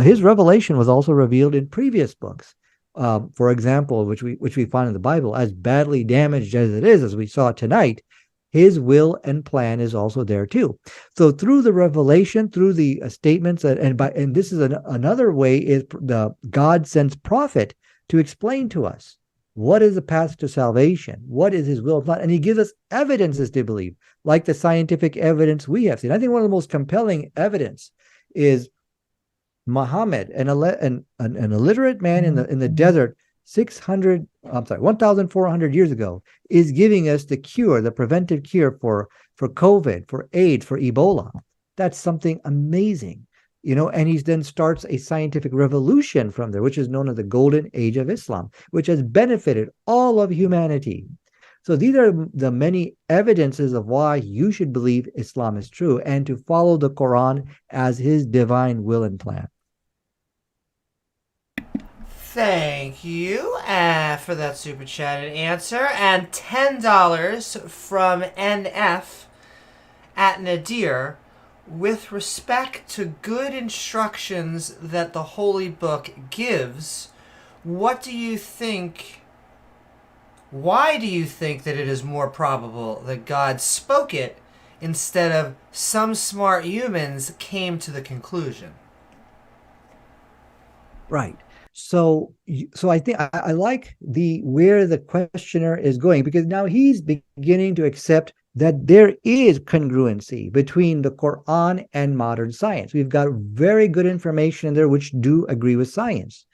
his revelation was also revealed in previous books. for example, which we find in the Bible, as badly damaged as it is, as we saw tonight, his will and plan is also there too. So through the revelation, through the statements, and this is another way is the God sends prophet to explain to us what is the path to salvation, what is his will and plan, and he gives us evidences to believe, like the scientific evidence we have seen. I think one of the most compelling evidence is Muhammad, an illiterate man in the desert 1,400 years ago, is giving us the cure, the preventive cure for COVID, for AIDS, for Ebola. That's something amazing, and he then starts a scientific revolution from there, which is known as the Golden Age of Islam, which has benefited all of humanity. So these are the many evidences of why you should believe Islam is true and to follow the Quran as his divine will and plan. Thank you for that super chat and answer. And $10 from NF at Nadir. With respect to good instructions that the Holy Book gives, why do you think that it is more probable that God spoke it instead of some smart humans came to the conclusion? Right. So I think I like where the questioner is going, because now he's beginning to accept that there is congruency between the Quran and modern science. We've got very good information in there which do agree with science.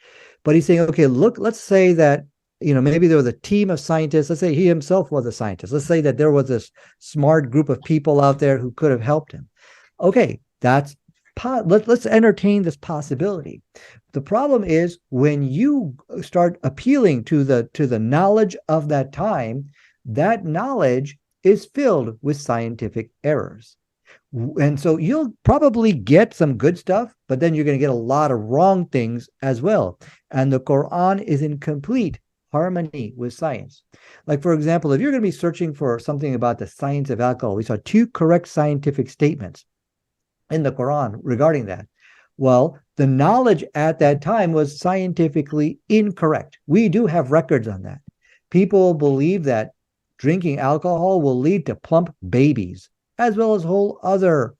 But he's saying, okay, look, let's say that, maybe there was a team of scientists. Let's say he himself was a scientist. Let's say that there was this smart group of people out there who could have helped him. Okay, let's entertain this possibility. The problem is when you start appealing to the knowledge of that time, that knowledge is filled with scientific errors. And so you'll probably get some good stuff, but then you're going to get a lot of wrong things as well. And the Quran is in complete harmony with science. Like, for example, if you're going to be searching for something about the science of alcohol, we saw 2 correct scientific statements in the Quran regarding that. Well, the knowledge at that time was scientifically incorrect. We do have records on that. People believe that drinking alcohol will lead to plump babies, as well as whole other,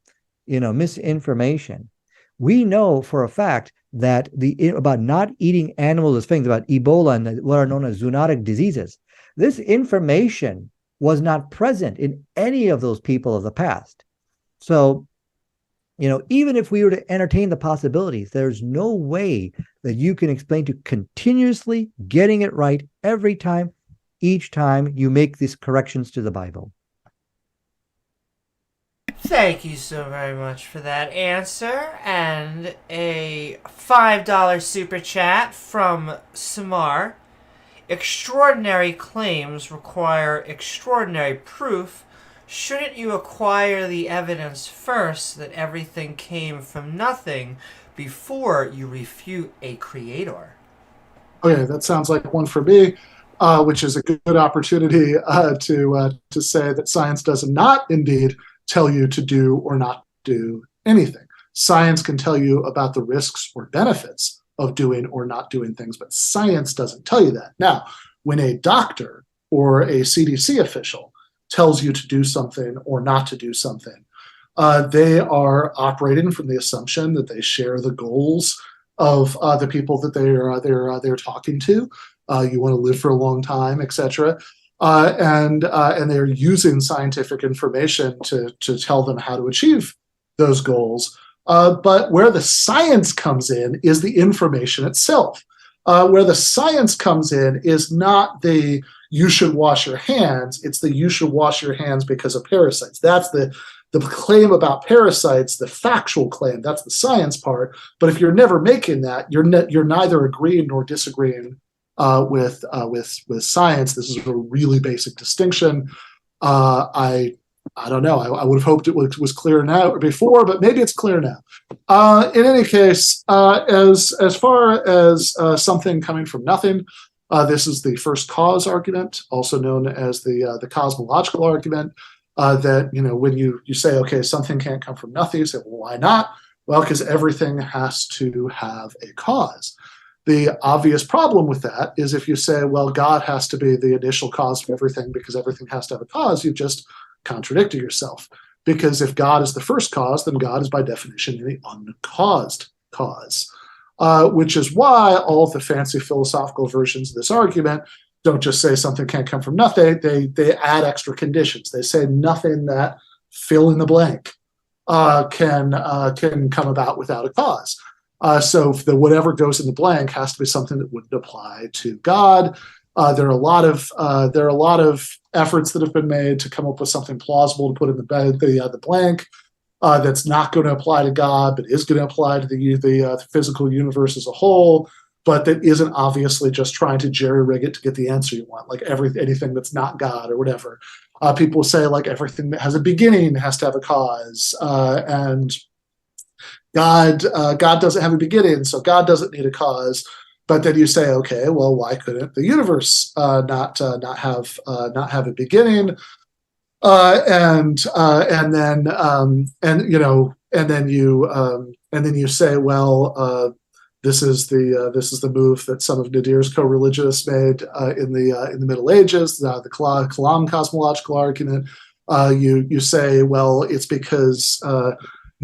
misinformation. We know for a fact that about not eating animals, things about Ebola and what are known as zoonotic diseases. This information was not present in any of those people of the past. So, even if we were to entertain the possibilities, there's no way that you can explain to continuously getting it right every time, each time you make these corrections to the Bible. Thank you so very much for that answer. And a $5 super chat from Samar. Extraordinary claims require extraordinary proof. Shouldn't you acquire the evidence first that everything came from nothing before you refute a creator? Okay, that sounds like one for me, which is a good opportunity to say that science does not indeed tell you to do or not do anything. Science can tell you about the risks or benefits of doing or not doing things, but science doesn't tell you that. Now, when a doctor or a CDC official tells you to do something or not to do something, they are operating from the assumption that they share the goals of the people that they're talking to. You want to live for a long time, etc. And they're using scientific information to tell them how to achieve those goals. But where the science comes in is the information itself. Where the science comes in is not the you should wash your hands, it's the you should wash your hands because of parasites. That's the claim about parasites, the factual claim, that's the science part. But if you're never making that, you're neither agreeing nor disagreeing with science. This is a really basic distinction. I don't know. I would have hoped it was clear now or before, but maybe it's clear now. In any case, as far as something coming from nothing, this is the first cause argument, also known as the cosmological argument. That when you say, okay, something can't come from nothing, you say, well, why not? Well, because everything has to have a cause. The obvious problem with that is if you say, well, God has to be the initial cause of everything because everything has to have a cause, you've just contradicted yourself. Because if God is the first cause, then God is by definition the uncaused cause, which is why all of the fancy philosophical versions of this argument don't just say something can't come from nothing. They add extra conditions. They say nothing that fill in the blank can come about without a cause. So if whatever goes in the blank has to be something that wouldn't apply to God. There are a lot of efforts that have been made to come up with something plausible to put in the blank that's not going to apply to God, but is going to apply to the physical universe as a whole, but that isn't obviously just trying to jerry-rig it to get the answer you want, like anything that's not God or whatever. People say like everything that has a beginning has to have a cause, and God doesn't have a beginning, so God doesn't need a cause. But then you say, okay, well, why couldn't the universe not have a beginning? And then you say, well, this is the move that some of Nadir's co-religionists made in the Middle Ages, the Kalam cosmological argument. You say, well, it's because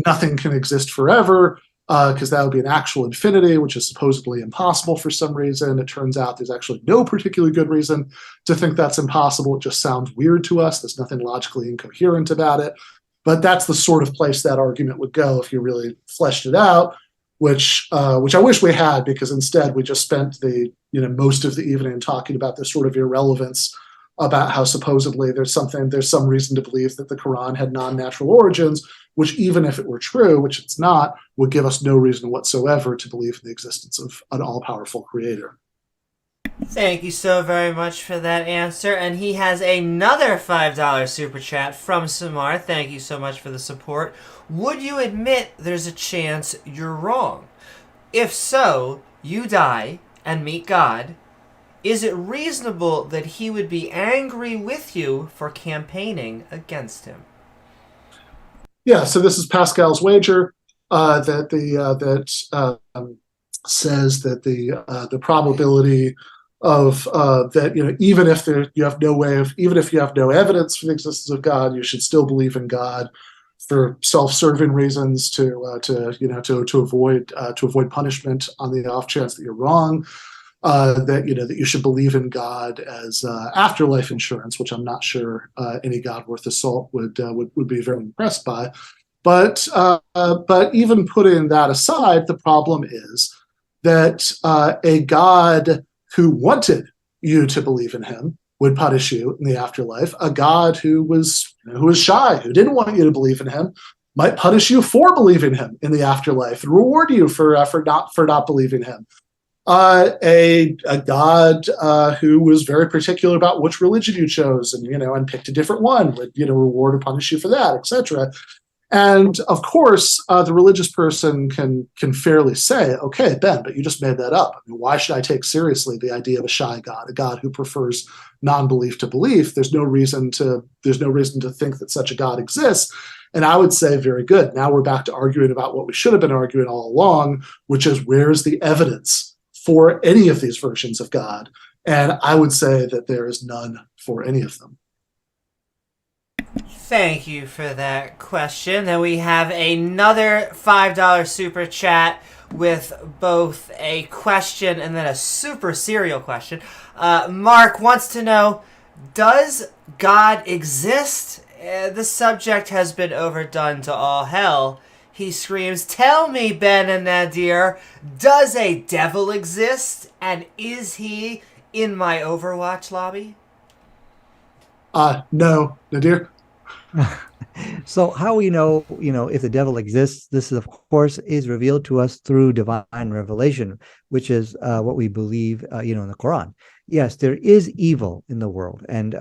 nothing can exist forever, because that would be an actual infinity, which is supposedly impossible for some reason. It turns out there's actually no particularly good reason to think that's impossible. It just sounds weird to us. There's nothing logically incoherent about it. But that's the sort of place that argument would go if you really fleshed it out, which I wish we had, because instead we just spent most of the evening talking about this sort of irrelevance about how supposedly there's some reason to believe that the Quran had non-natural origins, which even if it were true, which it's not, would give us no reason whatsoever to believe in the existence of an all-powerful creator. Thank you so very much for that answer. And he has another $5 super chat from Samar. Thank you so much for the support. Would you admit there's a chance you're wrong? If so, you die and meet God. Is it reasonable that he would be angry with you for campaigning against him? Yeah, so this is Pascal's wager that says that the probability of that even if you have no evidence for the existence of God, you should still believe in God for self-serving reasons to avoid punishment on the off chance that you're wrong. That you should believe in God as afterlife insurance, which I'm not sure any God worth the salt would be very impressed by. But even putting that aside, the problem is that a God who wanted you to believe in him would punish you in the afterlife. A God who was shy, who didn't want you to believe in him, might punish you for believing him in the afterlife and reward you for not believing him. A God who was very particular about which religion you chose and picked a different one would reward or punish you for that, etc. And of course, the religious person can fairly say, okay, Ben, but you just made that up. I mean, why should I take seriously the idea of a shy God, a God who prefers non-belief to belief? There's no reason to think that such a God exists. And I would say, very good. Now we're back to arguing about what we should have been arguing all along, which is where's the evidence for any of these versions of God? And I would say that there is none for any of them. Thank you for that question. Then we have another $5 super chat with both a question and then a super serial question. Mark wants to know, does God exist? The subject has been overdone to all hell. He screams, tell me, Ben and Nadir, does a devil exist? And is he in my Overwatch lobby? No, Nadir. So how we know, if the devil exists, this is, of course, is revealed to us through divine revelation, which is what we believe, in the Quran. Yes, there is evil in the world. And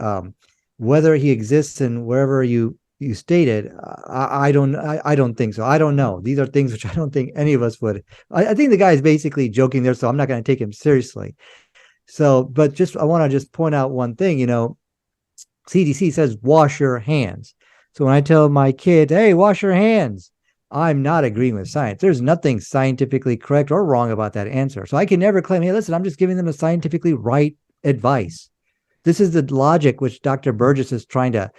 whether he exists in wherever you stated, I don't think so. I don't know. These are things which I don't think any of us would. I think the guy is basically joking there, so I'm not going to take him seriously. So, but I want to just point out one thing, CDC says wash your hands. So when I tell my kid, hey, wash your hands, I'm not agreeing with science. There's nothing scientifically correct or wrong about that answer. So I can never claim, hey, listen, I'm just giving them a scientifically right advice. This is the logic which Dr. Burgis is trying to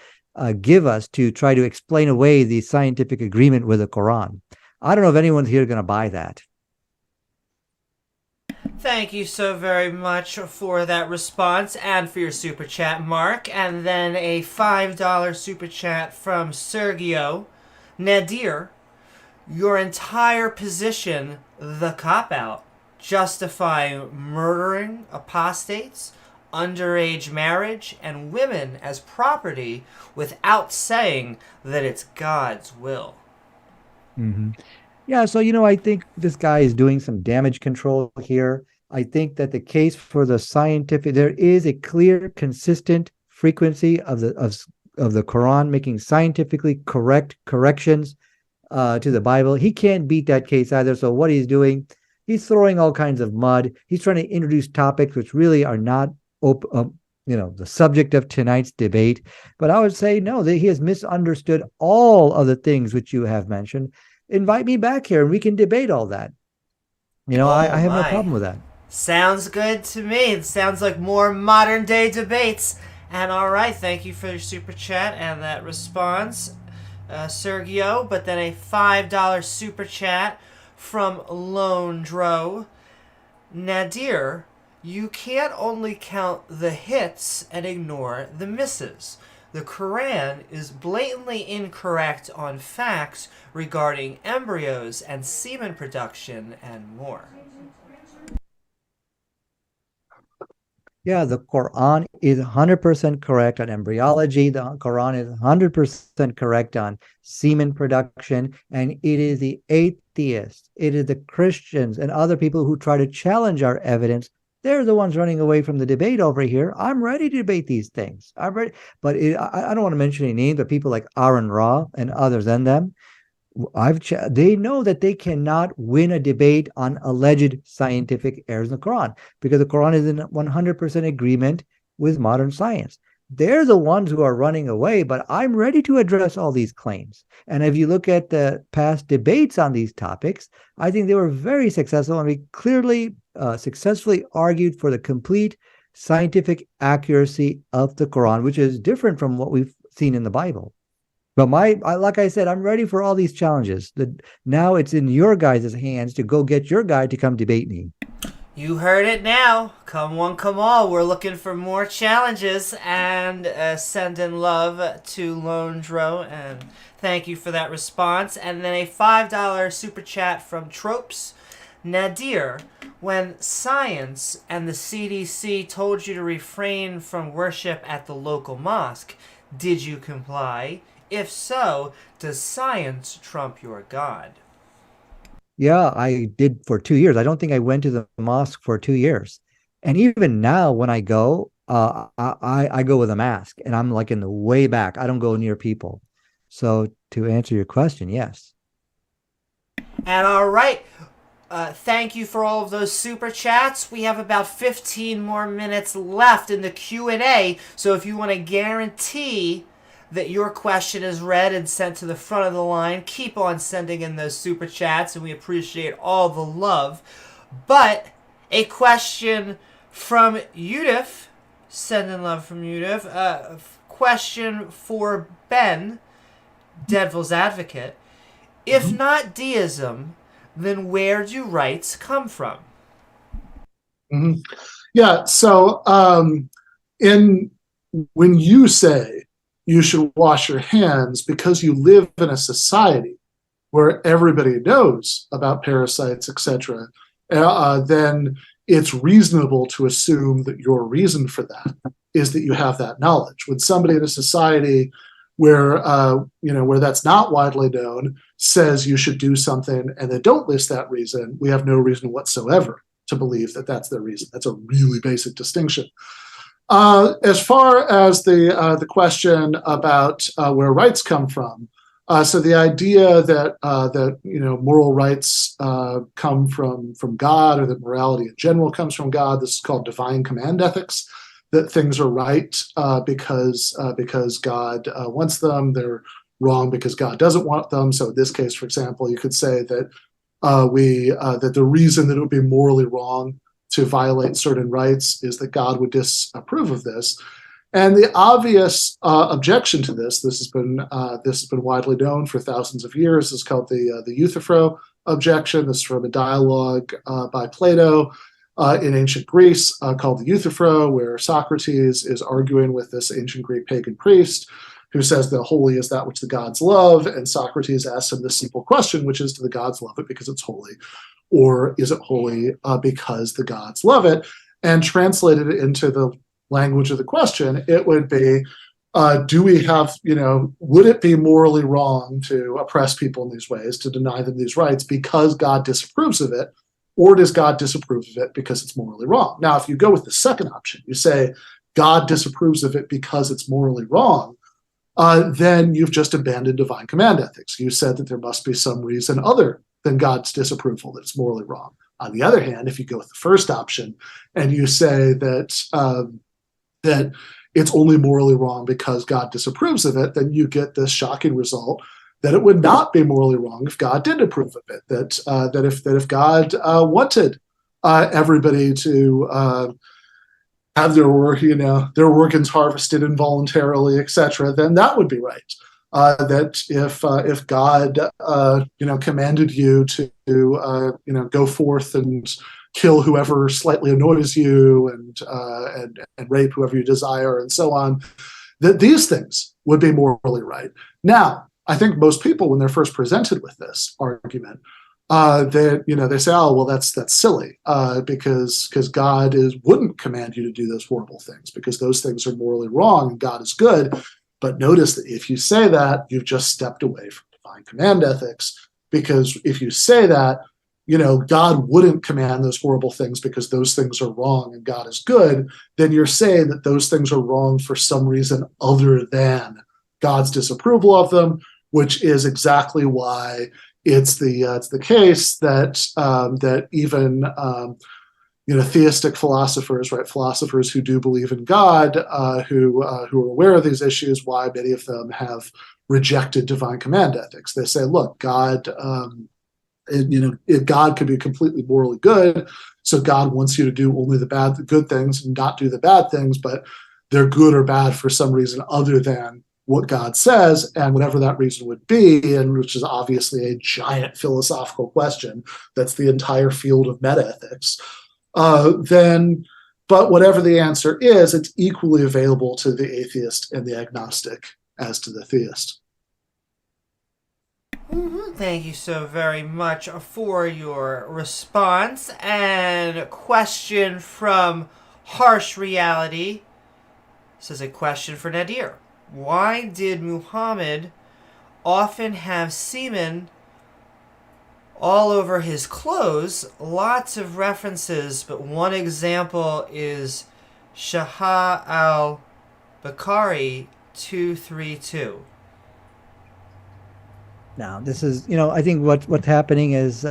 give us to try to explain away the scientific agreement with the Quran. I don't know if anyone's here going to buy that. Thank you so very much for that response and for your super chat, Mark. And then a $5 super chat from Sergio. Nadir, your entire position, the cop-out, justify murdering apostates, underage marriage, and women as property without saying that it's God's will. Mm-hmm. Yeah, so I think this guy is doing some damage control here. I think that the case for the scientific, there is a clear, consistent frequency of the Quran making scientifically correct corrections to the Bible. He can't beat that case either. So what he's doing, he's throwing all kinds of mud. He's trying to introduce topics which really are not the subject of tonight's debate. But I would say no, that he has misunderstood all of the things which you have mentioned. Invite me back here and we can debate all that. I have no problem with that. Sounds good to me. It sounds like more modern day debates. And all right, thank you for your super chat and that response, Sergio. But then a $5 super chat from Lone Dro. Nadir, you can't only count the hits and ignore the misses. The Quran is blatantly incorrect on facts regarding embryos and semen production and more. Yeah, the Quran is 100% correct on embryology. The Quran is 100% correct on semen production. And it is the atheists, it is the Christians and other people who try to challenge our evidence. They're the ones running away from the debate over here. I'm ready to debate these things. I'm ready. But I don't want to mention any names, but people like Aaron Ra and others than them, they know that they cannot win a debate on alleged scientific errors in the Quran because the Quran is in 100% agreement with modern science. They're the ones who are running away, but I'm ready to address all these claims. And if you look at the past debates on these topics, I think they were very successful, and we clearly successfully argued for the complete scientific accuracy of the Quran, which is different from what we've seen in the Bible. But like I said, I'm ready for all these challenges. Now it's in your guys' hands to go get your guy to come debate me. You heard it now. Come one, come all. We're looking for more challenges, and sending love to Lone Dro, and thank you for that response. And then a $5 super chat from Tropes. Nadir, when science and the CDC told you to refrain from worship at the local mosque, did you comply? If so, does science trump your God? Yeah, I did for 2 years. I don't think I went to the mosque for 2 years. And even now when I go, I go with a mask and I'm like in the way back. I don't go near people. So to answer your question, yes. And all right. Thank you for all of those super chats. We have about 15 more minutes left in the Q&A. So if you want to guarantee that your question is read and sent to the front of the line, keep on sending in those super chats, and we appreciate all the love. But a question from Yudif, sending love from Yudif, question for Ben, Devil's Advocate. If not deism, then where do rights come from? Mm-hmm. Yeah, so when you say you should wash your hands because you live in a society where everybody knows about parasites, etc., then it's reasonable to assume that your reason for that is that you have that knowledge. When somebody in a society where where that's not widely known says you should do something and they don't list that reason, we have no reason whatsoever to believe that that's their reason. That's a really basic distinction. As far as the question about where rights come from, so the idea that moral rights come from God, or that morality in general comes from God, this is called divine command ethics. That things are right because God wants them. They're wrong because God doesn't want them. So in this case, for example, you could say that that the reason that it would be morally wrong to violate certain rights is that God would disapprove of this. And the obvious objection to this has been widely known for thousands of years, is called the Euthyphro objection. This is from a dialogue by Plato in ancient Greece called the Euthyphro, where Socrates is arguing with this ancient Greek pagan priest who says that holy is that which the gods love. And Socrates asks him this simple question, which is, do the gods love it because it's holy? Or is it holy because the gods love it? And translated it into the language of the question, it would be, do we have, would it be morally wrong to oppress people in these ways, to deny them these rights because God disapproves of it? Or does God disapprove of it because it's morally wrong? Now, if you go with the second option, you say God disapproves of it because it's morally wrong, then you've just abandoned divine command ethics. You said that there must be some reason other than God's disapproval that it's morally wrong. On the other hand, if you go with the first option and you say that that it's only morally wrong because God disapproves of it, then you get this shocking result that it would not be morally wrong if God did approve of it. That if God wanted everybody to have their organs harvested involuntarily, etc., then that would be right. That if God commanded you to go forth and kill whoever slightly annoys you and rape whoever you desire and so on, that these things would be morally right. Now, I think most people, when they're first presented with this argument, they say, oh, well, that's silly because God wouldn't command you to do those horrible things because those things are morally wrong and God is good. But notice that if you say that, you've just stepped away from divine command ethics, because if you say that, God wouldn't command those horrible things because those things are wrong and God is good, then you're saying that those things are wrong for some reason other than God's disapproval of them, which is exactly why it's the case that even theistic philosophers, right, philosophers who do believe in God, who are aware of these issues, why many of them have rejected divine command ethics. They say, look, God, God could be completely morally good, so God wants you to do only the good things and not do the bad things, but they're good or bad for some reason other than what God says, and whatever that reason would be, and which is obviously a giant philosophical question. That's the entire field of metaethics. But whatever the answer is, it's equally available to the atheist and the agnostic as to the theist. Thank you so very much for your response. And a question from Harsh Reality. This is a question for Nadir. Why did Muhammad often have semen all over his clothes? Lots of references, but one example is Shah al-Bukhari 232. Now, this is, I think what's happening is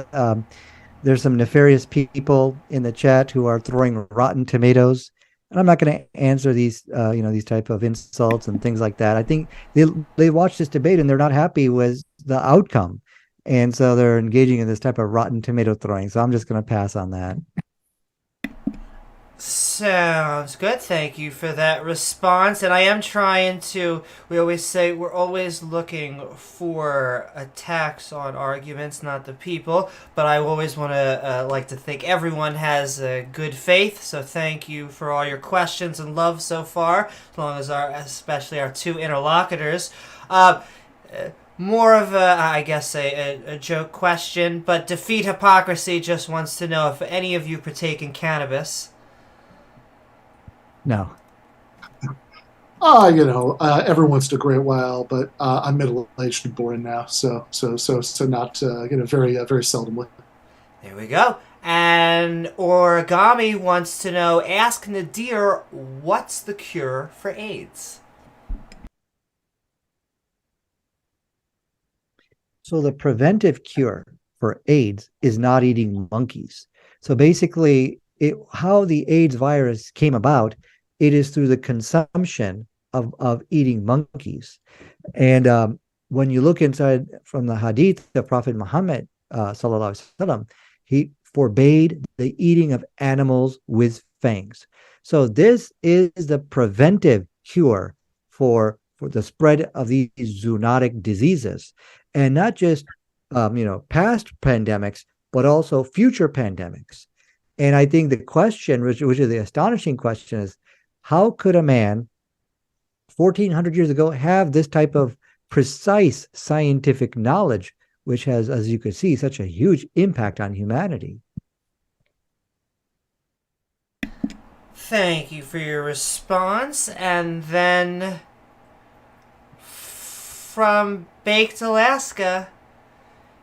there's some nefarious people in the chat who are throwing rotten tomatoes. And I'm not going to answer these, these type of insults and things like that. I think they watch this debate and they're not happy with the outcome. And so they're engaging in this type of rotten tomato throwing. So I'm just going to pass on that. Sounds good. Thank you for that response. And I am trying to, we always say we're always looking for attacks on arguments, not the people. But I always want to like to think everyone has good faith. So thank you for all your questions and love so far, as long as especially our two interlocutors. More of a joke question, but Defeat Hypocrisy just wants to know if any of you partake in cannabis. No. Every once in a great while, but I'm middle-aged and boring now, so not very seldomly. There we go. And Origami wants to know, ask Nadir, what's the cure for AIDS? So the preventive cure for AIDS is not eating monkeys. So basically, how the AIDS virus came about, it is through the consumption of eating monkeys. And when you look inside from the hadith, the Prophet Muhammad, sallallahu alaihi wasallam, he forbade the eating of animals with fangs. So this is the preventive cure for the spread of these zoonotic diseases, and not just past pandemics, but also future pandemics. And I think the question, which is the astonishing question, is how could a man 1400 years ago have this type of precise scientific knowledge, which has, as you could see, such a huge impact on humanity? Thank you for your response. And then from Baked Alaska,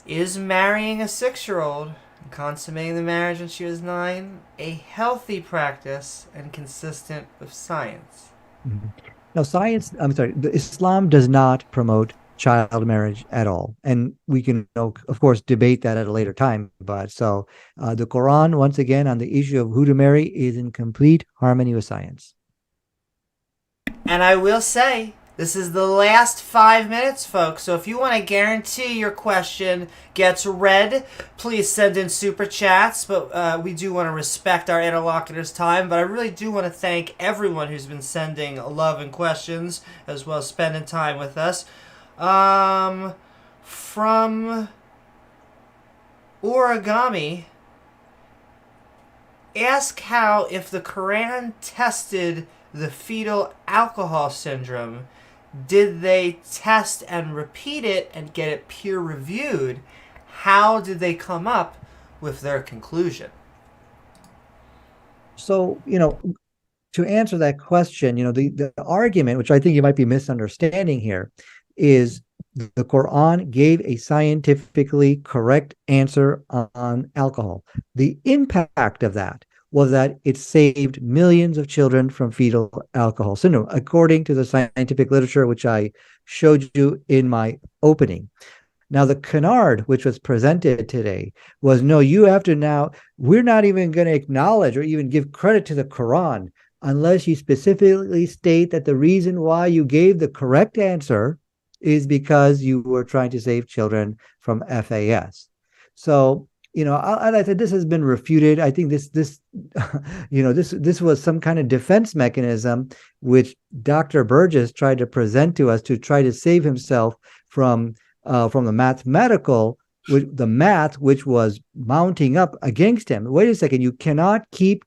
is marrying a 6-year-old and consummating the marriage when she was 9 a healthy practice and consistent with science? Mm-hmm. Now, Islam does not promote child marriage at all. And we can, of course, debate that at a later time. But so the Quran, once again, on the issue of who to marry, is in complete harmony with science. And I will say, this is the last 5 minutes, folks. So if you want to guarantee your question gets read, please send in super chats. But we do want to respect our interlocutors' time. But I really do want to thank everyone who's been sending love and questions, as well as spending time with us. From Origami, ask how, if the Quran tested the fetal alcohol syndrome, did they test and repeat it and get it peer reviewed? How did they come up with their conclusion? So, to answer that question, the argument, which I think you might be misunderstanding here, is the Quran gave a scientifically correct answer on alcohol. The impact of that was that it saved millions of children from fetal alcohol syndrome, according to the scientific literature, which I showed you in my opening. Now, the canard, which was presented today, was no, you have to now, we're not even going to acknowledge or even give credit to the Quran unless you specifically state that the reason why you gave the correct answer is because you were trying to save children from FAS. So, I said this has been refuted. I think this was some kind of defense mechanism which Dr. Burgis tried to present to us to try to save himself from the math which was mounting up against him. Wait a second, you cannot keep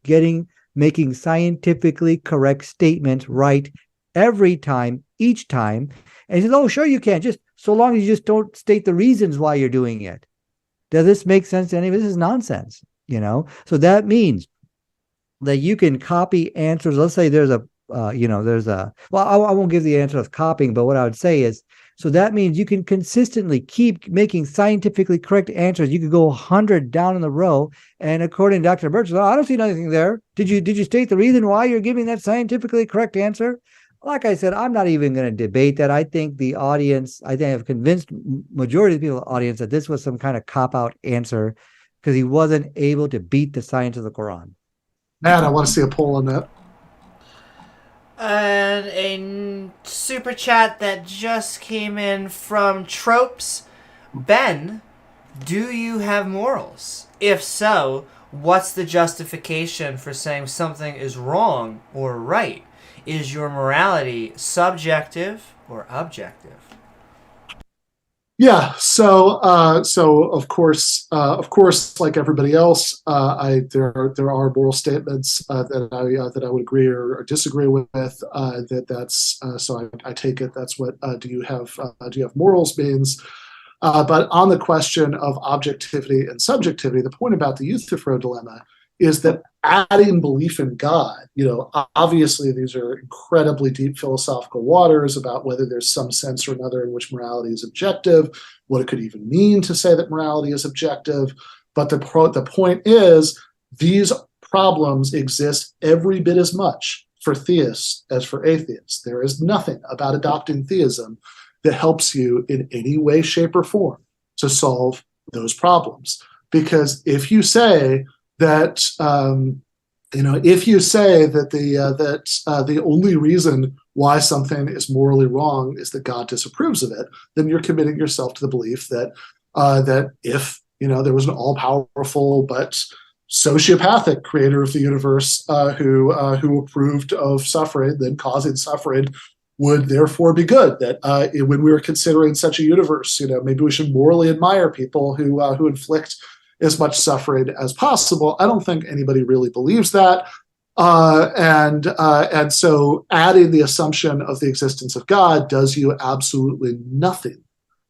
making scientifically correct statements right every time, each time. And he says, oh, sure you can, just so long as you just don't state the reasons why you're doing it. Does this make sense to any of this? Is nonsense, So that means that you can copy answers. Let's say I won't give the answer of copying, but what I would say is, so that means you can consistently keep making scientifically correct answers. You could go 100 down in the row, and according to Dr. Birch, I don't see anything there. Did you state the reason why you're giving that scientifically correct answer? Like I said, I'm not even going to debate that. I think the audience, I've convinced majority of the people in the audience that this was some kind of cop-out answer because he wasn't able to beat the science of the Quran. Matt, I want to see a poll on that. And a super chat that just came in from Tropes. Ben, do you have morals? If so, what's the justification for saying something is wrong or right? Is your morality subjective or objective? Yeah. So of course, like everybody else, there are moral statements that I would agree or disagree with. So I take it that's what do you have morals means. But on the question of objectivity and subjectivity, the point about the Euthyphro dilemma is that adding belief in God, obviously these are incredibly deep philosophical waters about whether there's some sense or another in which morality is objective, what it could even mean to say that morality is objective. But the point is, these problems exist every bit as much for theists as for atheists. There is nothing about adopting theism that helps you in any way, shape, or form to solve those problems. Because if you say that the only reason why something is morally wrong is that God disapproves of it, then you're committing yourself to the belief that that if there was an all-powerful but sociopathic creator of the universe who approved of suffering, then causing suffering would therefore be good. That when we were considering such a universe, maybe we should morally admire people who inflict as much suffering as possible. I don't think anybody really believes that. And so adding the assumption of the existence of God does you absolutely nothing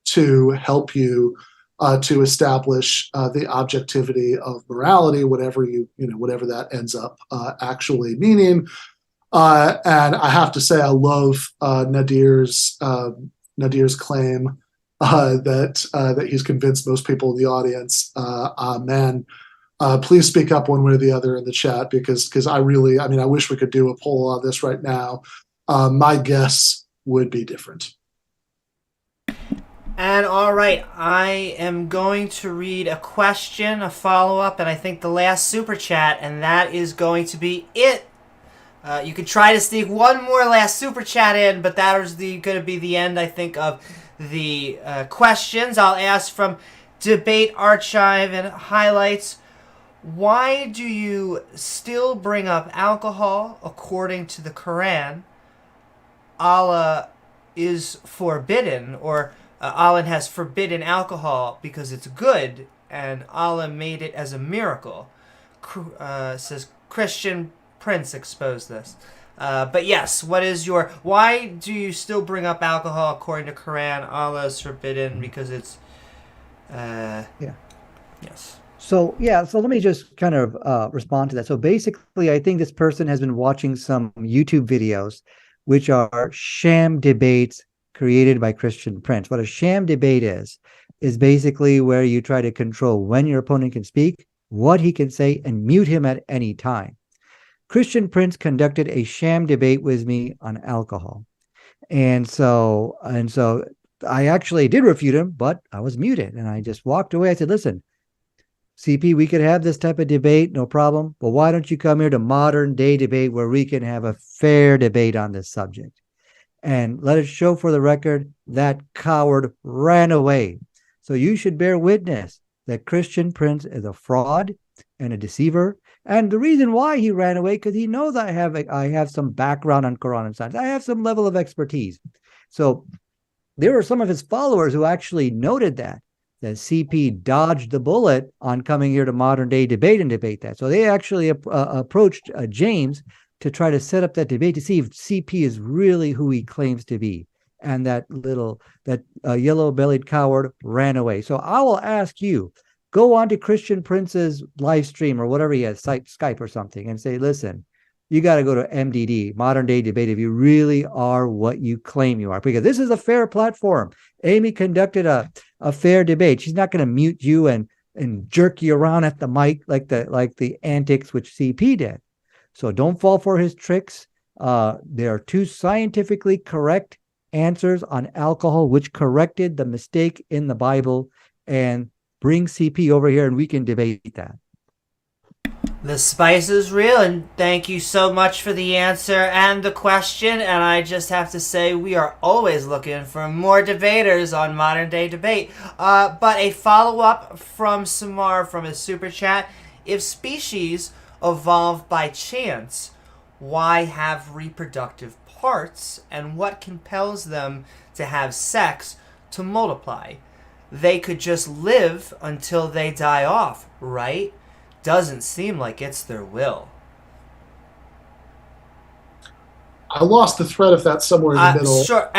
to help you to establish the objectivity of morality, whatever that ends up actually meaning. And I have to say, I love Nadir's claim that he's convinced most people in the audience. Man, please speak up one way or the other in the chat, because I wish we could do a poll on this right now. My guess would be different. And all right, I am going to read a question, a follow-up, and I think the last super chat, and that is going to be it. You could try to sneak one more last super chat in, but that is going to be the end, I think, of the questions. I'll ask from Debate Archive and Highlights. Why do you still bring up alcohol according to the Quran? Allah is forbidden, or Allah has forbidden alcohol because it's good, and Allah made it as a miracle. Says Christian Prince exposed this. But yes, why do you still bring up alcohol according to Quran? Allah is forbidden because it's, yes. So let me just kind of respond to that. So basically, I think this person has been watching some YouTube videos, which are sham debates created by Christian Prince. What a sham debate is basically where you try to control when your opponent can speak, what he can say, and mute him at any time. Christian Prince conducted a sham debate with me on alcohol. And so I actually did refute him, but I was muted and I just walked away. I said, listen, CP, we could have this type of debate, no problem. But why don't you come here to modern day debate where we can have a fair debate on this subject? And let it show for the record that coward ran away. So you should bear witness that Christian Prince is a fraud and a deceiver. And the reason why he ran away, because he knows I have some background on Quran and science. I have some level of expertise. So there were some of his followers who actually noted that CP dodged the bullet on coming here to modern day debate and debate that. So they actually approached James to try to set up that debate to see if CP is really who he claims to be. And that yellow-bellied coward ran away. So I will ask you, go on to Christian Prince's live stream or whatever he has, Skype or something, and say, listen, you got to go to MDD, modern day debate, if you really are what you claim you are. Because this is a fair platform. Amy conducted a fair debate. She's not going to mute you and jerk you around at the mic like the antics which CP did. So don't fall for his tricks. There are two scientifically correct answers on alcohol, which corrected the mistake in the Bible, and bring CP over here and we can debate that. The spice is real, and thank you so much for the answer and the question. And I just have to say, we are always looking for more debaters on Modern Day Debate. But a follow-up from Samar from his super chat: if species evolve by chance, why have reproductive parts, and what compels them to have sex to multiply? They could just live until they die off, right? Doesn't seem like it's their will. I lost the thread of that somewhere in the middle. Sure,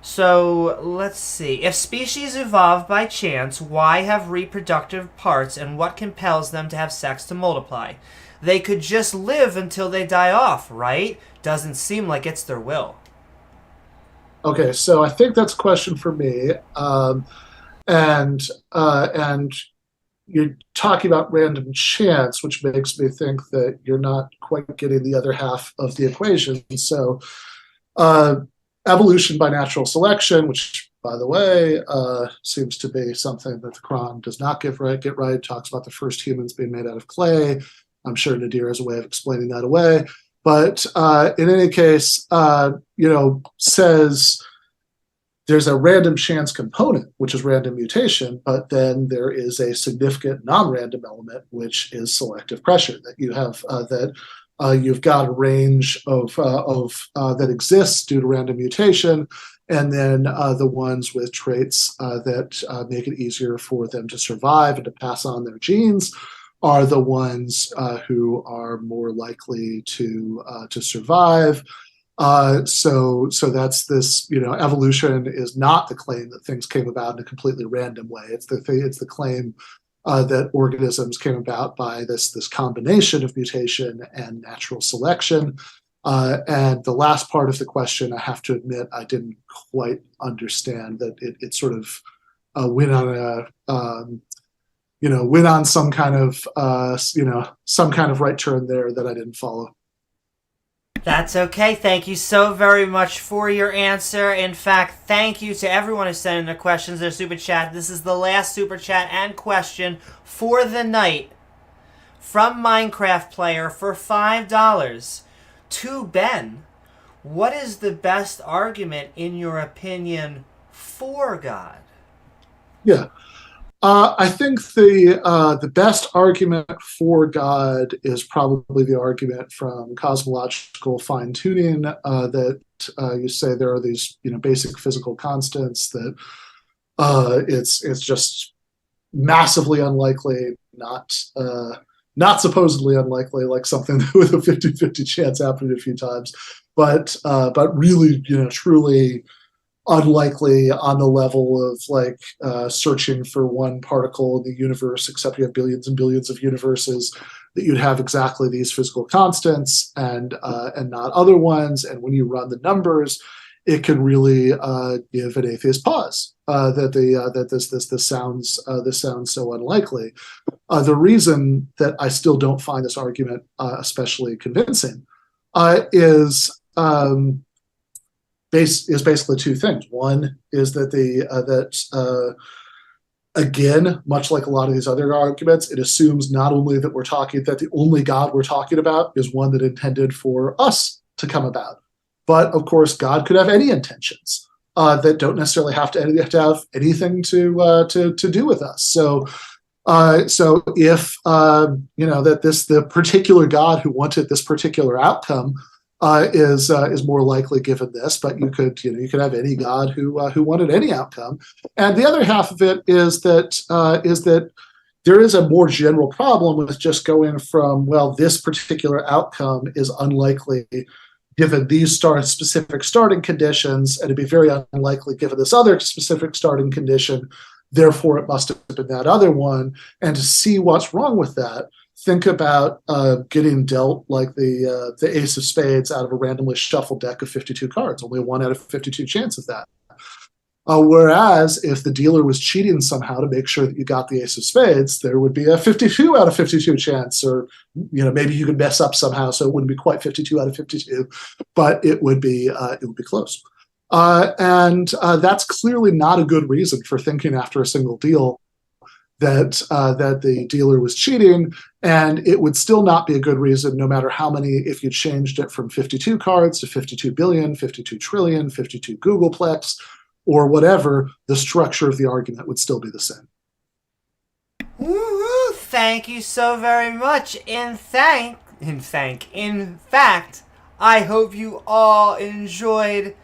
so let's see. If species evolve by chance, why have reproductive parts, and what compels them to have sex to multiply? They could just live until they die off, right? Doesn't seem like it's their will. Okay, so I think that's a question for me. And you're talking about random chance, which makes me think that you're not quite getting the other half of the equation. So evolution by natural selection, which, by the way, seems to be something that the Quran does not get right. It talks about the first humans being made out of clay. I'm sure Nadir has a way of explaining that away. But in any case, says there's a random chance component, which is random mutation, but then there is a significant non-random element, which is selective pressure. That you have you've got a range of that exists due to random mutation, and then the ones with traits that make it easier for them to survive and to pass on their genes are the ones who are more likely to survive. So that's this, evolution is not the claim that things came about in a completely random way. It's the claim that organisms came about by this combination of mutation and natural selection. And the last part of the question, I have to admit, I didn't quite understand. That it sort of went on some kind of right turn there that I didn't follow. That's okay. Thank you so very much for your answer. In fact, thank you to everyone who sent in their questions, their super chat. This is the last super chat and question for the night from Minecraft Player for $5. To Ben, what is the best argument, in your opinion, for God? Yeah. I think the best argument for God is probably the argument from cosmological fine-tuning, that you say there are these basic physical constants, that it's just massively unlikely, not supposedly unlikely, like something with a 50-50 chance happening a few times, but really truly unlikely on the level of searching for one particle in the universe, except you have billions and billions of universes, that you'd have exactly these physical constants and not other ones. And when you run the numbers, it can really give an atheist pause that this sounds so unlikely. The reason that I still don't find this argument especially convincing is basically two things. One is that again, much like a lot of these other arguments, it assumes not only that that the only God we're talking about is one that intended for us to come about, but of course God could have any intentions that don't necessarily have to have anything to do with us. So if the particular God who wanted this particular outcome is more likely given this, but you could have any God who wanted any outcome. And the other half of it is that there is a more general problem with just going from, well, this particular outcome is unlikely given these specific starting conditions, and it'd be very unlikely given this other specific starting condition, therefore it must have been that other one. And to see what's wrong with that, think about getting dealt the ace of spades out of a randomly shuffled deck of 52 cards. Only a 1 out of 52 chance of that. Whereas if the dealer was cheating somehow to make sure that you got the ace of spades, there would be a 52 out of 52 chance, or maybe you could mess up somehow so it wouldn't be quite 52 out of 52, but it would be close. And that's clearly not a good reason for thinking after a single deal that the dealer was cheating, and it would still not be a good reason, no matter how many, if you changed it from 52 cards to 52 billion, 52 trillion, 52 Googleplex, or whatever, the structure of the argument would still be the same. Woohoo! Thank you so very much. In fact, I hope you all enjoyed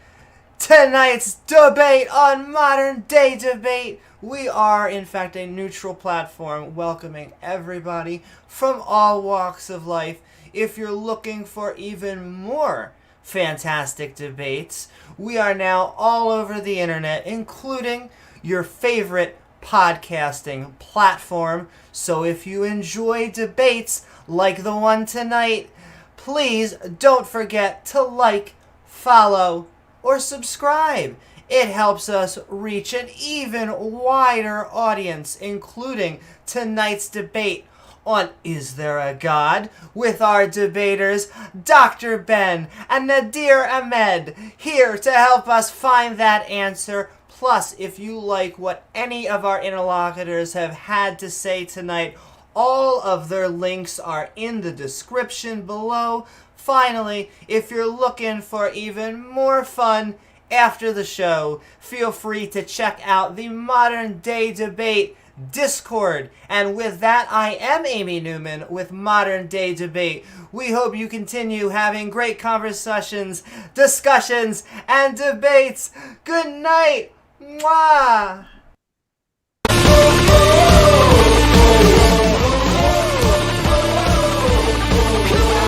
tonight's debate on Modern Day Debate. We are, in fact, a neutral platform welcoming everybody from all walks of life. If you're looking for even more fantastic debates, we are now all over the internet, including your favorite podcasting platform. So if you enjoy debates like the one tonight, please don't forget to like, follow, or subscribe. It helps us reach an even wider audience, including tonight's debate on Is There a God? With our debaters, Dr. Ben and Nadir Ahmed, here to help us find that answer. Plus, if you like what any of our interlocutors have had to say tonight, All of their links are in the description below. Finally, if you're looking for even more fun after the show, feel free to check out the Modern Day Debate Discord. And with that, I am Amy Newman with Modern Day Debate. We hope you continue having great conversations, discussions, and debates. Good night. Mwah.